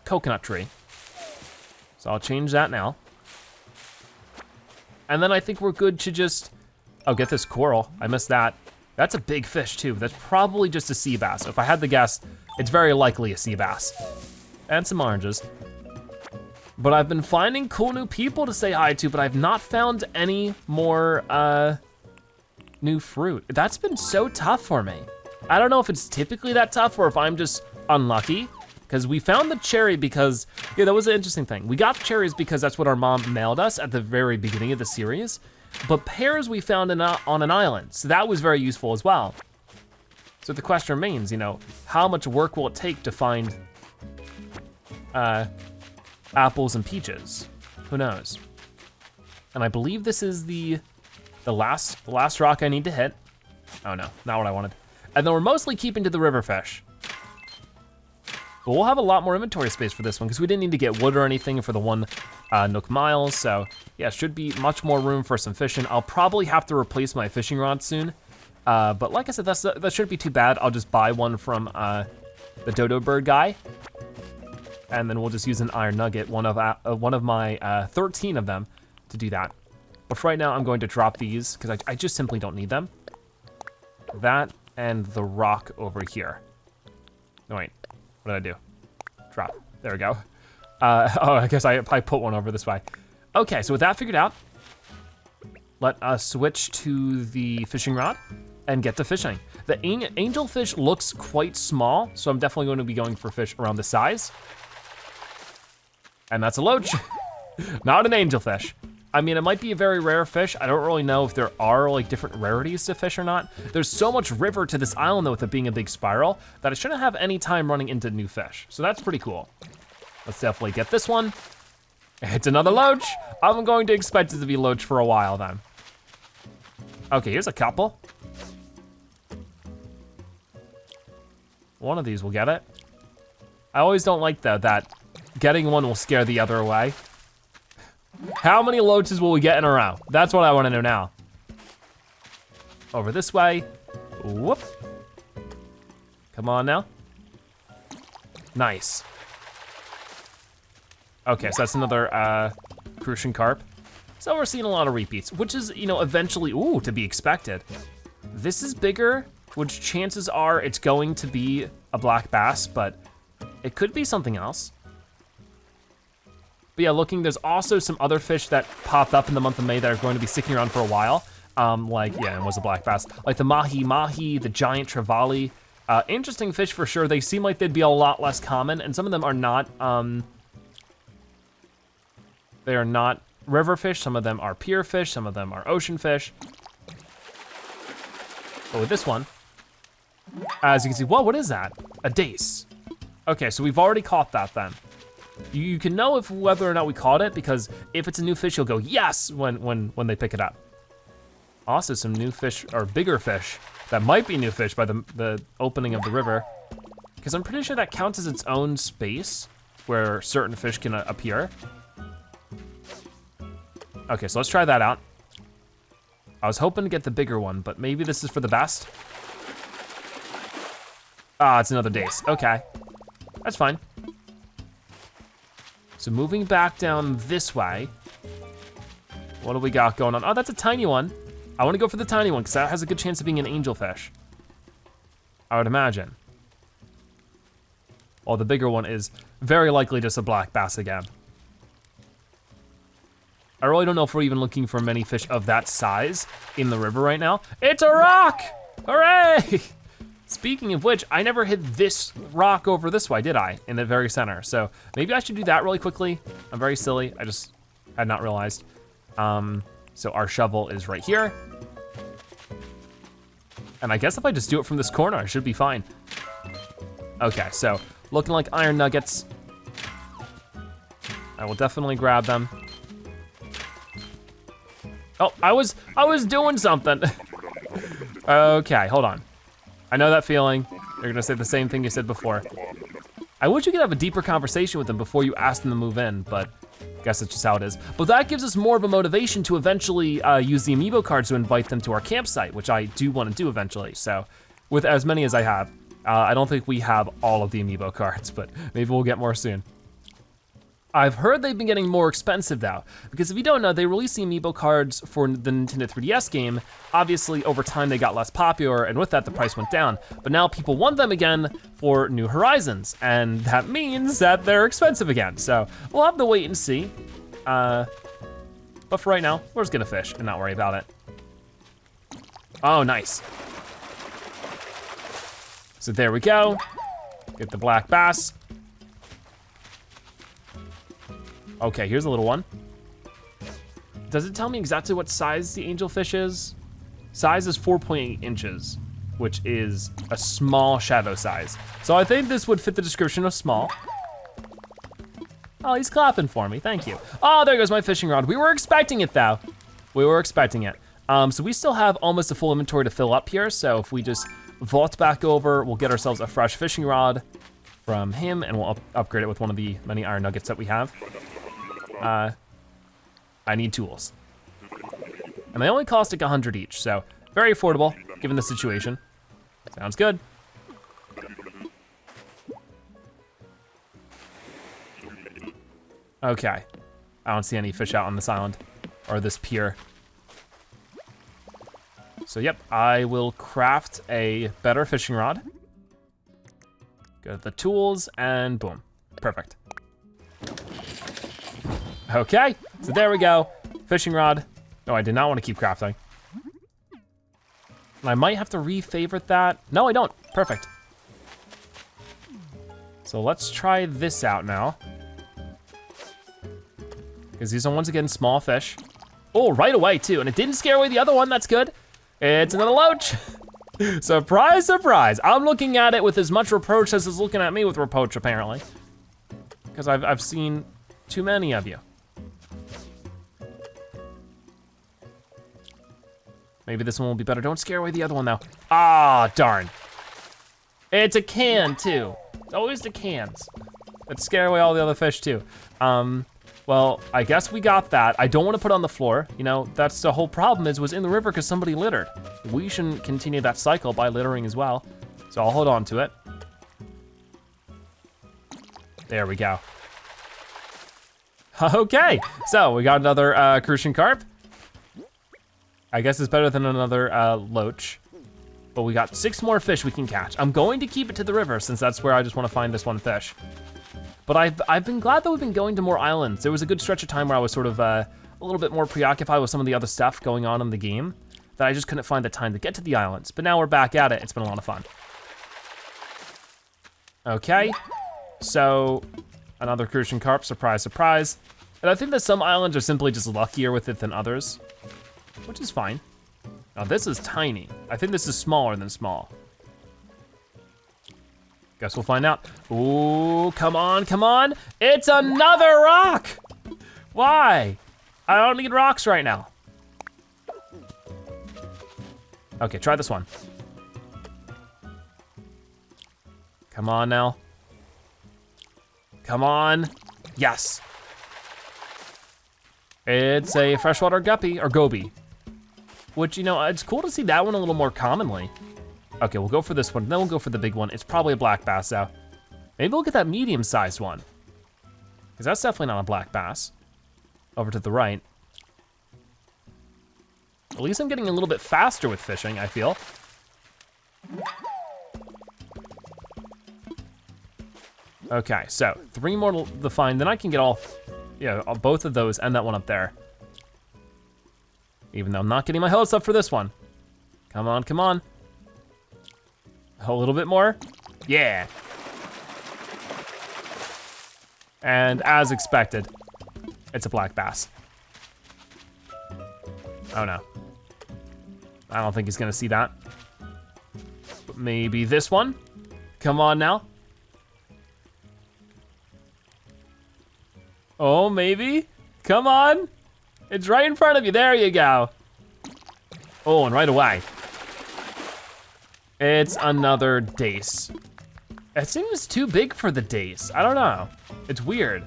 coconut tree. So I'll change that now. And then I think we're good to just, oh, get this coral. I missed that. That's a big fish too. That's probably just a sea bass. If I had to guess, it's very likely a sea bass. And some oranges. But I've been finding cool new people to say hi to, but I've not found any more new fruit. That's been so tough for me. I don't know if it's typically that tough or if I'm just unlucky, because we found the cherry because, yeah, that was an interesting thing. We got cherries because that's what our mom mailed us at the very beginning of the series, but pears we found on an island, so that was very useful as well. So the question remains, you know, how much work will it take to find apples and peaches? Who knows? And I believe this is the last rock I need to hit. Oh no, not what I wanted. And then we're mostly keeping to the river fish. But we'll have a lot more inventory space for this one because we didn't need to get wood or anything for the 1 Nook Miles. So yeah, should be much more room for some fishing. I'll probably have to replace my fishing rod soon But like I said, that shouldn't be too bad. I'll just buy one from the dodo bird guy, and then we'll just use an iron nugget, one of my 13 of them, to do that. But for right now, I'm going to drop these because I just simply don't need them. That and the rock over here. No, wait, what did I do? Drop, there we go. Oh, I guess I put one over this way. Okay, so with that figured out, let us switch to the fishing rod and get to fishing. The angelfish looks quite small, so I'm definitely going to be going for fish around this size. And that's a loach, not an angelfish. I mean, it might be a very rare fish. I don't really know if there are like different rarities to fish or not. There's so much river to this island though, with it being a big spiral, that I shouldn't have any time running into new fish. So that's pretty cool. Let's definitely get this one. It's another loach. I'm going to expect it to be loach for a while then. Okay, here's a couple. One of these will get it. I always don't like that getting one will scare the other away. How many loaches will we get in a row? That's what I wanna know now. Over this way. Whoop. Come on now. Nice. Okay, so that's another crucian carp. So we're seeing a lot of repeats, which is, you know, eventually, ooh, to be expected. This is bigger, which chances are it's going to be a black bass, but it could be something else. But yeah, looking, there's also some other fish that popped up in the month of May that are going to be sticking around for a while. Like, yeah, it was a black bass. Like the mahi-mahi, the giant trevally. Interesting fish for sure. They seem like they'd be a lot less common, and some of them are not, they are not river fish. Some of them are pier fish, some of them are ocean fish. But with this one, as you can see, whoa, what is that? A dace. Okay, so we've already caught that then. You can know whether or not we caught it, because if it's a new fish, you'll go yes when they pick it up. Also some new fish, or bigger fish, that might be new fish by the opening of the river, because I'm pretty sure that counts as its own space where certain fish can appear. Okay, so let's try that out. I was hoping to get the bigger one, but maybe this is for the best. Ah, it's another dace, okay. That's fine. So moving back down this way, what do we got going on? Oh, that's a tiny one. I wanna go for the tiny one, because that has a good chance of being an angelfish, I would imagine. Well, the bigger one is very likely just a black bass again. I really don't know if we're even looking for many fish of that size in the river right now. It's a rock, hooray! Speaking of which, I never hit this rock over this way, did I? In the very center. So maybe I should do that really quickly. I'm very silly, I just had not realized. So our shovel is right here. And I guess if I just do it from this corner, I should be fine. Okay, so looking like iron nuggets. I will definitely grab them. Oh, I was doing something. Okay, hold on. I know that feeling. You're gonna say the same thing you said before. I wish you could have a deeper conversation with them before you ask them to move in, but I guess that's just how it is. But that gives us more of a motivation to eventually use the amiibo cards to invite them to our campsite, which I do wanna do eventually. So with as many as I have, I don't think we have all of the amiibo cards, but maybe we'll get more soon. I've heard they've been getting more expensive though, because if you don't know, they released the amiibo cards for the Nintendo 3DS game. Obviously, over time they got less popular, and with that the price went down. But now people want them again for New Horizons, and that means that they're expensive again. So we'll have to wait and see. But for right now, we're just gonna fish and not worry about it. Oh, nice. So there we go. Get the black bass. Okay, here's a little one. Does it tell me exactly what size the angelfish is? Size is 4.8 inches, which is a small shadow size. So I think this would fit the description of small. Oh, he's clapping for me, thank you. Oh, there goes my fishing rod. We were expecting it though. We were expecting it. So we still have almost a full inventory to fill up here. So if we just vault back over, we'll get ourselves a fresh fishing rod from him, and we'll upgrade it with one of the many iron nuggets that we have. I need tools. And they only cost like 100 each, so very affordable. given the situation. Sounds good. Okay, I don't see any fish out on this island, or this pier. So yep, I will craft a better fishing rod. Go to the tools, and boom, perfect. Okay, so there we go, fishing rod. No, I did not want to keep crafting. I might have to re-favorite that. No, I don't, perfect. So let's try this out now. Because these are once again small fish. Oh, right away too, and it didn't scare away the other one, that's good. It's another loach. Surprise, surprise. I'm looking at it with as much reproach as it's looking at me with reproach, apparently. Because I've seen too many of you. Maybe this one will be better. Don't scare away the other one though. Ah, darn. It's a can too. It's always the cans that scare away all the other fish too. Well, I guess we got that. I don't want to put it on the floor. You know, that's the whole problem was in the river because somebody littered. We shouldn't continue that cycle by littering as well. So I'll hold on to it. There we go. Okay, so we got another crucian carp. I guess it's better than another loach. But we got 6 more fish we can catch. I'm going to keep it to the river since that's where I just want to find this one fish. But I've been glad that we've been going to more islands. There was a good stretch of time where I was sort of a little bit more preoccupied with some of the other stuff going on in the game that I just couldn't find the time to get to the islands. But now we're back at it. It's been a lot of fun. Okay, so another crucian carp, surprise, surprise. And I think that some islands are simply just luckier with it than others, which is fine. Now this is tiny. I think this is smaller than small. Guess we'll find out. Ooh, come on, come on. It's another rock. Why? I don't need rocks right now. Okay, try this one. Come on now. Come on, yes. It's a freshwater guppy, or goby. Which, you know, it's cool to see that one a little more commonly. Okay, we'll go for this one, then we'll go for the big one. It's probably a black bass though. Maybe we'll get that medium-sized one. Because that's definitely not a black bass. Over to the right. At least I'm getting a little bit faster with fishing, I feel. Okay, so 3 more to find, then I can get all, yeah, both of those and that one up there. Even though I'm not getting my hopes up for this one. Come on, come on. A little bit more, yeah. And as expected, it's a black bass. Oh no. I don't think he's gonna see that. But maybe this one? Come on now. Oh, maybe? Come on. It's right in front of you, there you go. Oh, and right away. It's another dace. It seems too big for the dace. I don't know. It's weird.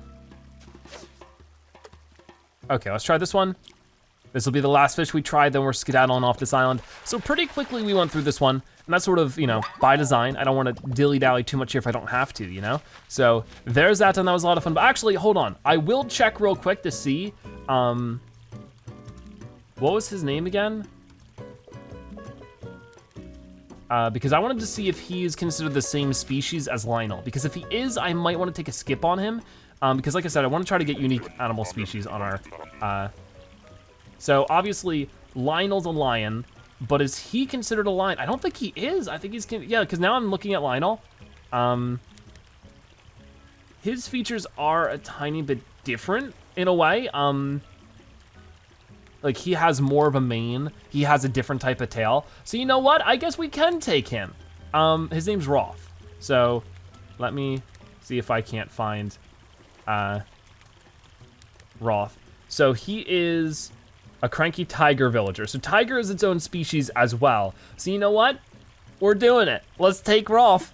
Okay, let's try this one. This will be the last fish we tried, then we're skedaddling off this island. So pretty quickly we went through this one, and that's sort of, you know, by design. I don't want to dilly-dally too much here if I don't have to, you know? So there's that, and that was a lot of fun. But actually, hold on. I will check real quick to see, what was his name again? Because I wanted to see if he's considered the same species as Lionel. Because if he is, I might want to take a skip on him. Because like I said, I want to try to get unique animal species on our, so obviously Lionel's a lion, but is he considered a lion? I don't think he is. I think he's, yeah, because now I'm looking at Lionel. His features are a tiny bit different in a way. Like he has more of a mane. He has a different type of tail. So you know what? I guess we can take him. His name's Roth. So let me see if I can't find Roth. So he is a cranky tiger villager. So tiger is its own species as well. So you know what? We're doing it. Let's take Roth.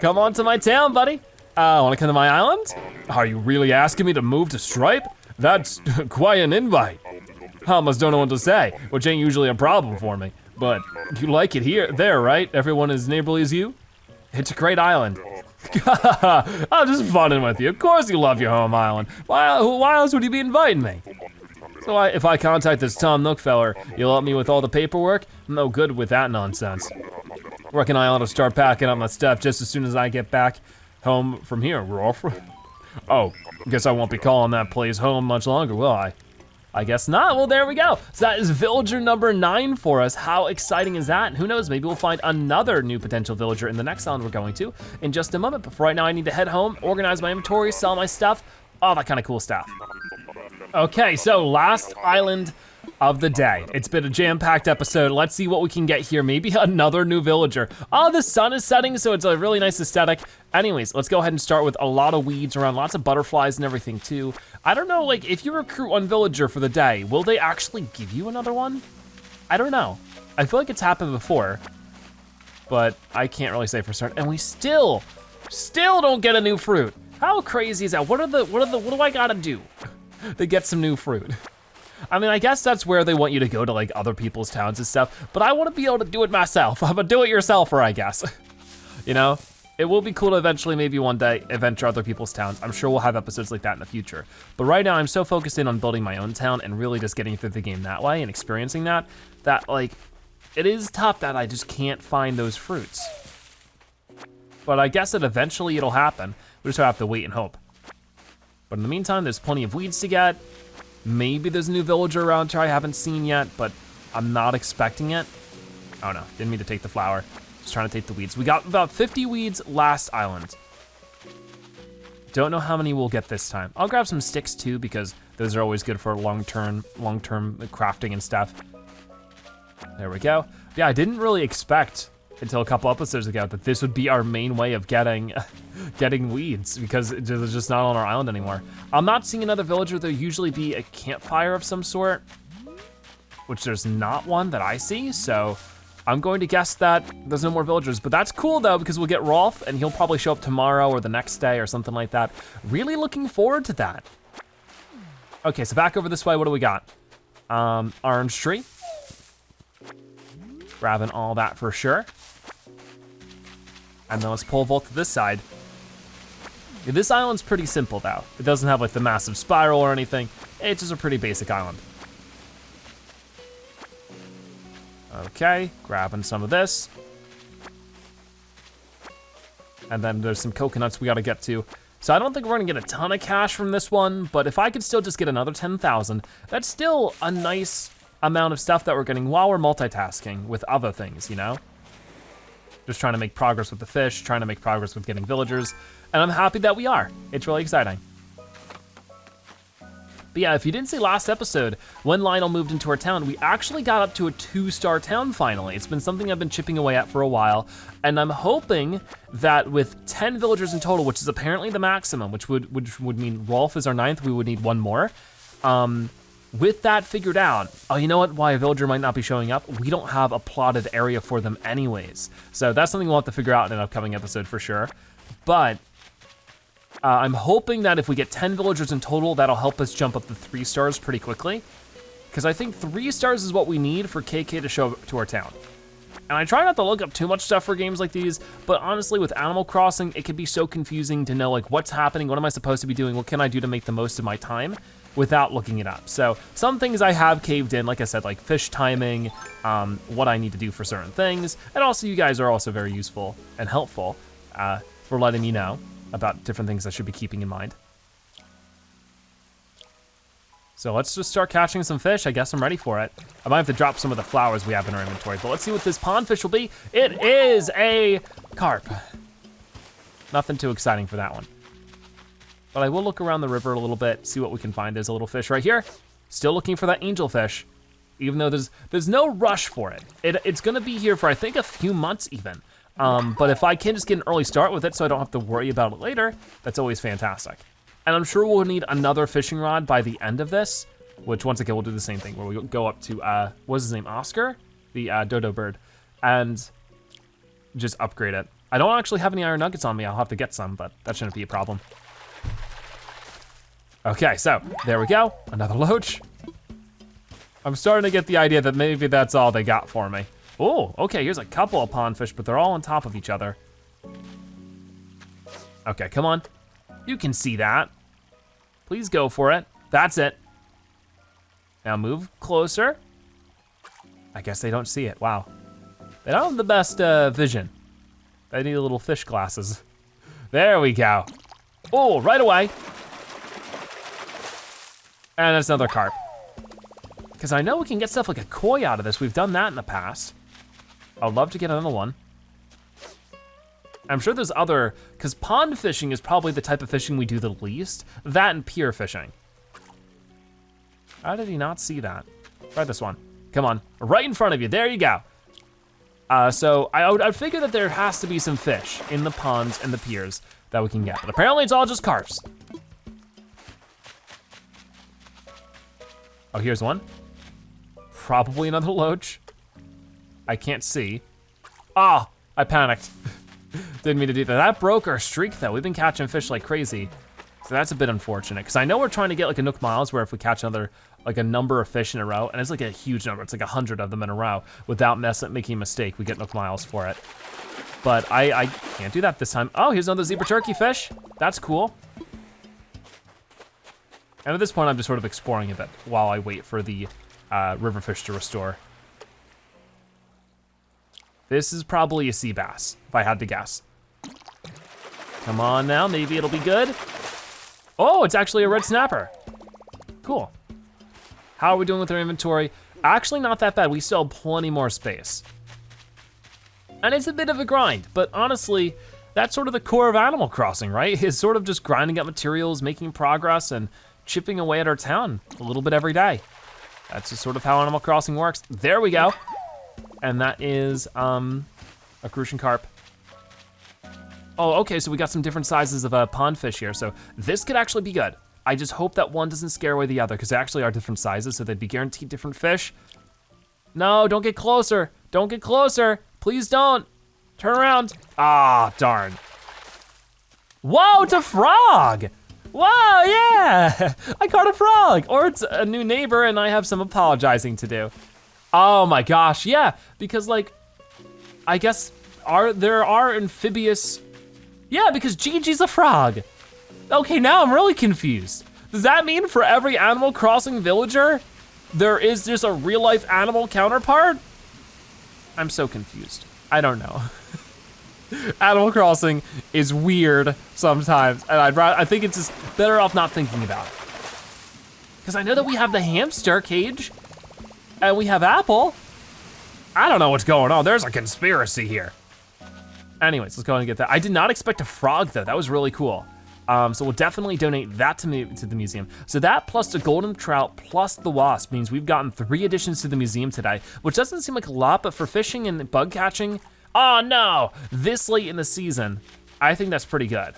Come on to my town, buddy. Wanna come to my island? Are you really asking me to move to Stripe? That's quite an invite. I almost don't know what to say, which ain't usually a problem for me. But you like it there, right? Everyone as neighborly as you? It's a great island. I'm just funning with you. Of course you love your home island. Why else would you be inviting me? So if I contact this Tom Nook feller, you'll help me with all the paperwork? I'm no good with that nonsense. Reckon I ought to start packing up my stuff just as soon as I get back home from here, Rolf. Oh, guess I won't be calling that place home much longer, will I? I guess not. Well, there we go. So that is villager number 9 for us. How exciting is that? And who knows, maybe we'll find another new potential villager in the next island we're going to in just a moment. But for right now, I need to head home, organize my inventory, sell my stuff, all that kind of cool stuff. Okay, so last island of the day. It's been a jam-packed episode. Let's see what we can get here. Maybe another new villager. Oh, the sun is setting, so it's a really nice aesthetic. Anyways, let's go ahead and start with a lot of weeds around, lots of butterflies and everything too. I don't know, like if you recruit one villager for the day, will they actually give you another one? I don't know. I feel like it's happened before, but I can't really say for certain. And we still don't get a new fruit. How crazy is that? What do I gotta do to get some new fruit? I mean, I guess that's where they want you to go to like other people's towns and stuff, but I wanna be able to do it myself. I'm a do-it-yourselfer, I guess. You know? It will be cool to eventually, maybe one day, adventure other people's towns. I'm sure we'll have episodes like that in the future. But right now, I'm so focused in on building my own town and really just getting through the game that way and experiencing that like, it is tough that I just can't find those fruits. But I guess that eventually it'll happen. We just have to wait and hope. But in the meantime, there's plenty of weeds to get. Maybe there's a new villager around here I haven't seen yet, but I'm not expecting it. Oh no, didn't mean to take the flower. Just trying to take the weeds. We got about 50 weeds last island. Don't know how many we'll get this time. I'll grab some sticks too because those are always good for long-term crafting and stuff. There we go. Yeah, I didn't really expect until a couple episodes ago that this would be our main way of getting weeds because it's just not on our island anymore. I'm not seeing another villager. There'll usually be a campfire of some sort, which there's not one that I see, so I'm going to guess that there's no more villagers, but that's cool though because we'll get Rolf and he'll probably show up tomorrow or the next day or something like that. Really looking forward to that. Okay, so back over this way, what do we got? Orange tree. Grabbing all that for sure. And then let's pole vault to this side. Yeah, this island's pretty simple though. It doesn't have like the massive spiral or anything. It's just a pretty basic island. Okay, grabbing some of this. And then there's some coconuts we gotta get to. So I don't think we're gonna get a ton of cash from this one, but if I could still just get another 10,000, that's still a nice amount of stuff that we're getting while we're multitasking with other things, you know? Just trying to make progress with the fish, trying to make progress with getting villagers, and I'm happy that we are. It's really exciting. But yeah, if you didn't see last episode, when Lionel moved into our town, we actually got up to a 2-star town finally. It's been something I've been chipping away at for a while, and I'm hoping that with 10 villagers in total, which is apparently the maximum, which would mean Rolf is our 9th, we would need 1 more. With that figured out, oh, you know what, why a villager might not be showing up? We don't have a plotted area for them anyways. So that's something we'll have to figure out in an upcoming episode for sure. But I'm hoping that if we get 10 villagers in total, that'll help us jump up to 3 stars pretty quickly. Because I think 3 stars is what we need for KK to show up to our town. And I try not to look up too much stuff for games like these, but honestly with Animal Crossing, it can be so confusing to know like what's happening, what am I supposed to be doing, what can I do to make the most of my time without looking it up. So some things I have caved in, like I said, like fish timing, what I need to do for certain things, and also you guys are also very useful and helpful for letting me know about different things I should be keeping in mind. So let's just start catching some fish. I guess I'm ready for it. I might have to drop some of the flowers we have in our inventory, but let's see what this pond fish will be. It is a carp. Nothing too exciting for that one. But I will look around the river a little bit, see what we can find. There's a little fish right here. Still looking for that angelfish, even though there's no rush for it. It's gonna be here for I think a few months even. But if I can just get an early start with it so I don't have to worry about it later, that's always fantastic. And I'm sure we'll need another fishing rod by the end of this, which once again, we'll do the same thing where we go up to, what's his name, Oscar? The dodo bird, and just upgrade it. I don't actually have any iron nuggets on me. I'll have to get some, but that shouldn't be a problem. Okay, so there we go, another loach. I'm starting to get the idea that maybe that's all they got for me. Oh, okay, here's a couple of pond fish, but they're all on top of each other. Okay, come on. You can see that. Please go for it. That's it. Now move closer. I guess they don't see it, wow. They don't have the best vision. They need little fish glasses. There we go. Oh, right away. And that's another carp. Because I know we can get stuff like a koi out of this. We've done that in the past. I would love to get another one. I'm sure there's other, because pond fishing is probably the type of fishing we do the least. That and pier fishing. How did he not see that? Try this one. Come on, right in front of you, there you go. So I'd figure that there has to be some fish in the ponds and the piers that we can get, but apparently it's all just carps. Oh, here's one. Probably another loach. I can't see. Ah, I panicked. Didn't mean to do that. That broke our streak though. We've been catching fish like crazy. So that's a bit unfortunate, because I know we're trying to get like a Nook Miles where if we catch another, like a number of fish in a row, and it's like a huge number, it's like 100 of them in a row, without making a mistake, we get Nook Miles for it. But I can't do that this time. Oh, here's another zebra turkey fish. That's cool. And at this point, I'm just sort of exploring a bit while I wait for the river fish to restore. This is probably a sea bass, if I had to guess. Come on now, maybe it'll be good. Oh, it's actually a red snapper. Cool. How are we doing with our inventory? Actually not that bad, we still have plenty more space. And it's a bit of a grind, but honestly, that's sort of the core of Animal Crossing, right? Is sort of just grinding up materials, making progress, and chipping away at our town a little bit every day. That's just sort of how Animal Crossing works. There we go. And that is a crucian carp. Oh, okay, so we got some different sizes of pond fish here, so this could actually be good. I just hope that one doesn't scare away the other, because they actually are different sizes, so they'd be guaranteed different fish. No, don't get closer. Don't get closer. Please don't. Turn around. Ah, darn. Whoa, it's a frog. Wow, yeah. I caught a frog. Or it's a new neighbor and I have some apologizing to do. Oh my gosh, yeah, because like, I guess there are amphibious, yeah, because Gigi's a frog. Okay, now I'm really confused. Does that mean for every Animal Crossing villager, there is just a real life animal counterpart? I'm so confused. I don't know. Animal Crossing is weird sometimes, and I think it's just better off not thinking about it. Because I know that we have the hamster cage, and we have Apple. I don't know what's going on. There's a conspiracy here. Anyways, let's go ahead and get that. I did not expect a frog though. That was really cool. So we'll definitely donate that to the museum. So that plus the golden trout plus the wasp means we've gotten 3 additions to the museum today, which doesn't seem like a lot, but for fishing and bug catching, oh no, this late in the season, I think that's pretty good.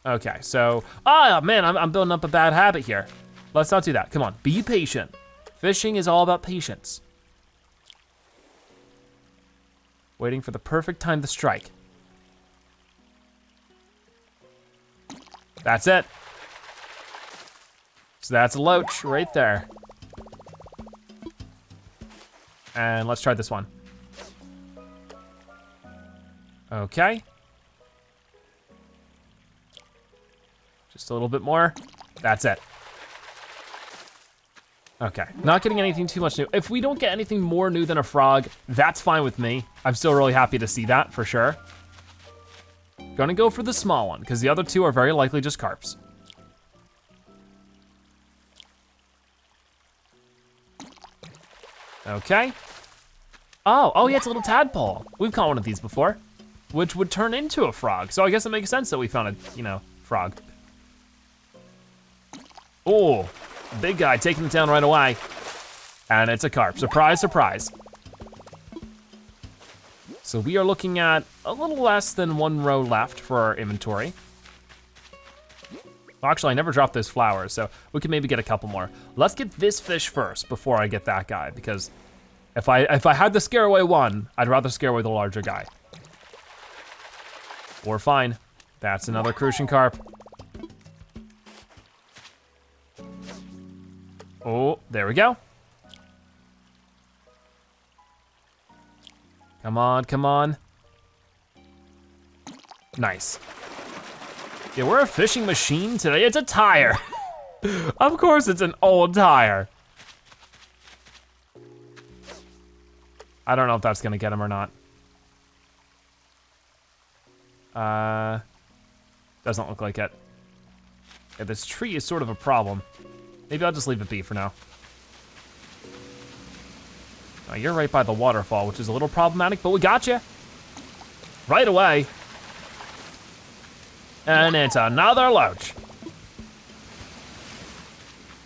Okay, so, oh man, I'm building up a bad habit here. Let's not do that, come on, be patient. Fishing is all about patience. Waiting for the perfect time to strike. That's it. So that's a loach right there. And let's try this one. Okay. Just a little bit more. That's it. Okay, not getting anything too much new. If we don't get anything more new than a frog, that's fine with me. I'm still really happy to see that, for sure. Gonna go for the small one, because the other 2 are very likely just carps. Okay. Oh yeah, it's a little tadpole. We've caught one of these before, which would turn into a frog. So I guess it makes sense that we found a, frog. Oh, big guy taking it down right away. And it's a carp, surprise, surprise. So we are looking at a little less than 1 row left for our inventory. Well, actually, I never dropped those flowers, so we can maybe get a couple more. Let's get this fish first before I get that guy, because if I had to scare away one, I'd rather scare away the larger guy. We're fine. That's another crucian carp. Oh, there we go. Come on, come on. Nice. Yeah, we're a fishing machine today. It's a tire. Of course it's an old tire. I don't know if that's gonna get him or not. Doesn't look like it. Yeah, this tree is sort of a problem. Maybe I'll just leave it be for now. Oh, you're right by the waterfall, which is a little problematic, but we got you. Right away. And it's another loach.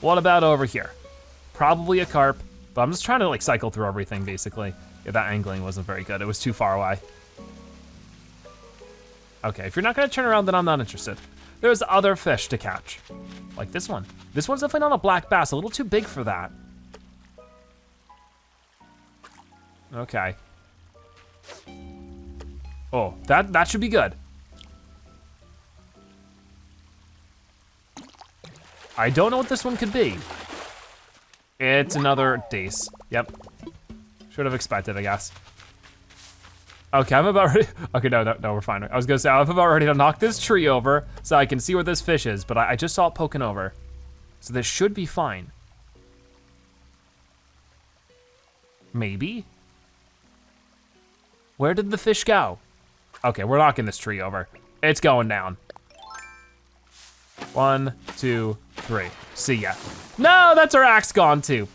What about over here? Probably a carp, but I'm just trying to like cycle through everything basically. Yeah, that angling wasn't very good. It was too far away. Okay, if you're not gonna turn around, then I'm not interested. There's other fish to catch, like this one. This one's definitely not a black bass, a little too big for that. Okay. Oh, that should be good. I don't know what this one could be. It's another dace. Yep. Should have expected, I guess. Okay, I'm about ready. Okay, no, we're fine. I was gonna say, I'm about ready to knock this tree over so I can see where this fish is, but I just saw it poking over. So this should be fine. Maybe? Where did the fish go? Okay, we're knocking this tree over. It's going down. 1, 2, 3. See ya. No, that's our axe gone too.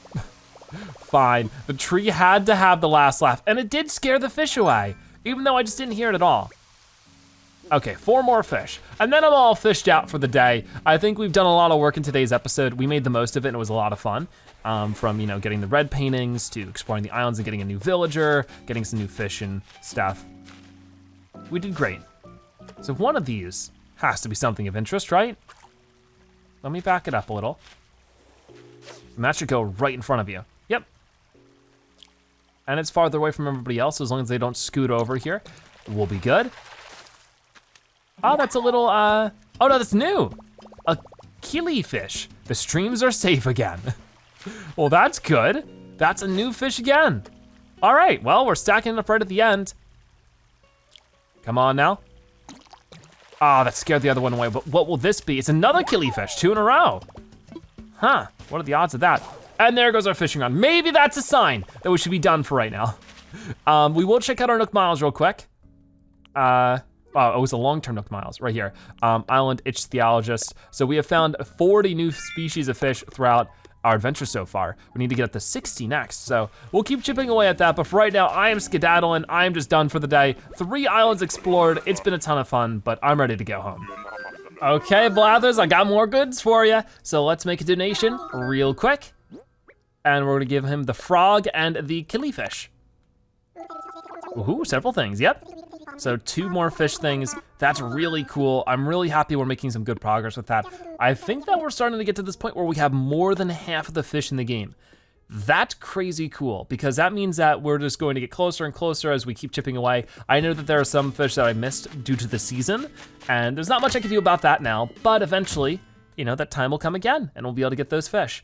Fine. The tree had to have the last laugh, and it did scare the fish away, even though I just didn't hear it at all. Okay, 4 more fish, and then I'm all fished out for the day. I think we've done a lot of work in today's episode. We made the most of it, and it was a lot of fun. From, you know, getting the red paintings to exploring the islands and getting a new villager, getting some new fish and stuff. We did great. So one of these has to be something of interest, right? Let me back it up a little. And that should go right in front of you. Yep. And it's farther away from everybody else, so as long as they don't scoot over here, we'll be good. Oh, that's a little, oh no, that's new. A killifish. The streams are safe again. Well, that's good. That's a new fish again. All right, well, we're stacking it up right at the end. Come on now. Ah, that scared the other one away, but what will this be? It's another killifish, 2 in a row. Huh, what are the odds of that? And there goes our fishing rod. Maybe that's a sign that we should be done for right now. We will check out our Nook Miles real quick. Oh, it was a long-term Nook Miles, right here. Island Ichthyologist. So we have found 40 new species of fish throughout our adventure so far. We need to get up to 60 next, so we'll keep chipping away at that, but for right now, I am skedaddling. I am just done for the day. 3 islands explored. It's been a ton of fun, but I'm ready to go home. Okay, Blathers, I got more goods for you. So let's make a donation real quick. And we're gonna give him the frog and the killifish. Ooh, several things, yep. So 2 more fish things. That's really cool. I'm really happy we're making some good progress with that. I think that we're starting to get to this point where we have more than half of the fish in the game. That's crazy cool, because that means that we're just going to get closer and closer as we keep chipping away. I know that there are some fish that I missed due to the season, and there's not much I can do about that now, but eventually, you know, that time will come again, and we'll be able to get those fish.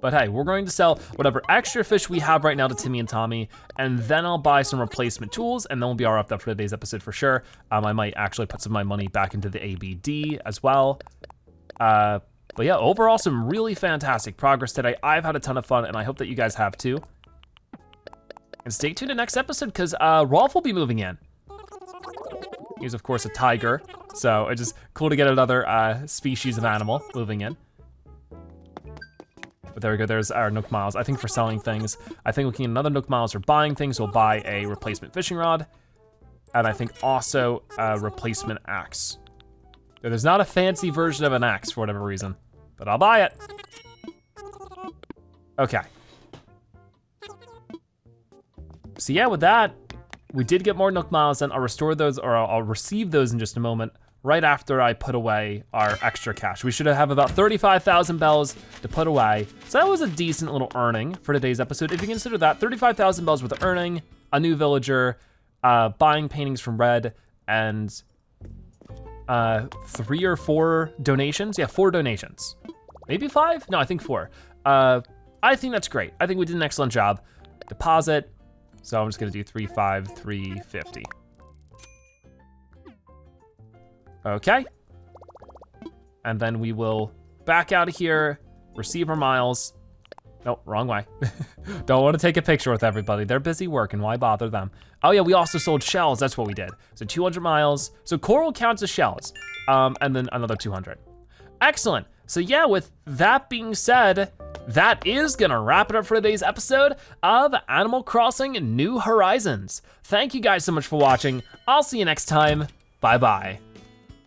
But hey, we're going to sell whatever extra fish we have right now to Timmy and Tommy, and then I'll buy some replacement tools, and then we'll be all wrapped up for today's episode for sure. I might actually put some of my money back into the ABD as well. But yeah, overall, some really fantastic progress today. I've had a ton of fun, and I hope that you guys have too. And stay tuned to next episode, because Rolf will be moving in. He's, of course, a tiger, so it's just cool to get another species of animal moving in. But there we go, there's our Nook Miles. I think for selling things, I think we can get another Nook Miles for buying things. We'll buy a replacement fishing rod, and I think also a replacement axe. There's not a fancy version of an axe for whatever reason, but I'll buy it. Okay. So yeah, with that, we did get more Nook Miles, and I'll restore those, or I'll receive those in just a moment, right after I put away our extra cash. We should have about 35,000 bells to put away. So that was a decent little earning for today's episode. If you consider that, 35,000 bells worth of earning, a new villager, buying paintings from Red, and 3 or 4 donations. Yeah, 4 donations. Maybe 5? No, I think 4. I think that's great. I think we did an excellent job. Deposit, So I'm just gonna do 3, 5, 3, 50. Okay. And then we will back out of here, receive our miles. Nope, wrong way. Don't want to take a picture with everybody. They're busy working, why bother them? Oh yeah, we also sold shells, that's what we did. So 200 miles. So coral counts as shells. And then another 200. Excellent. So yeah, with that being said, that is gonna wrap it up for today's episode of Animal Crossing New Horizons. Thank you guys so much for watching. I'll see you next time. Bye-bye.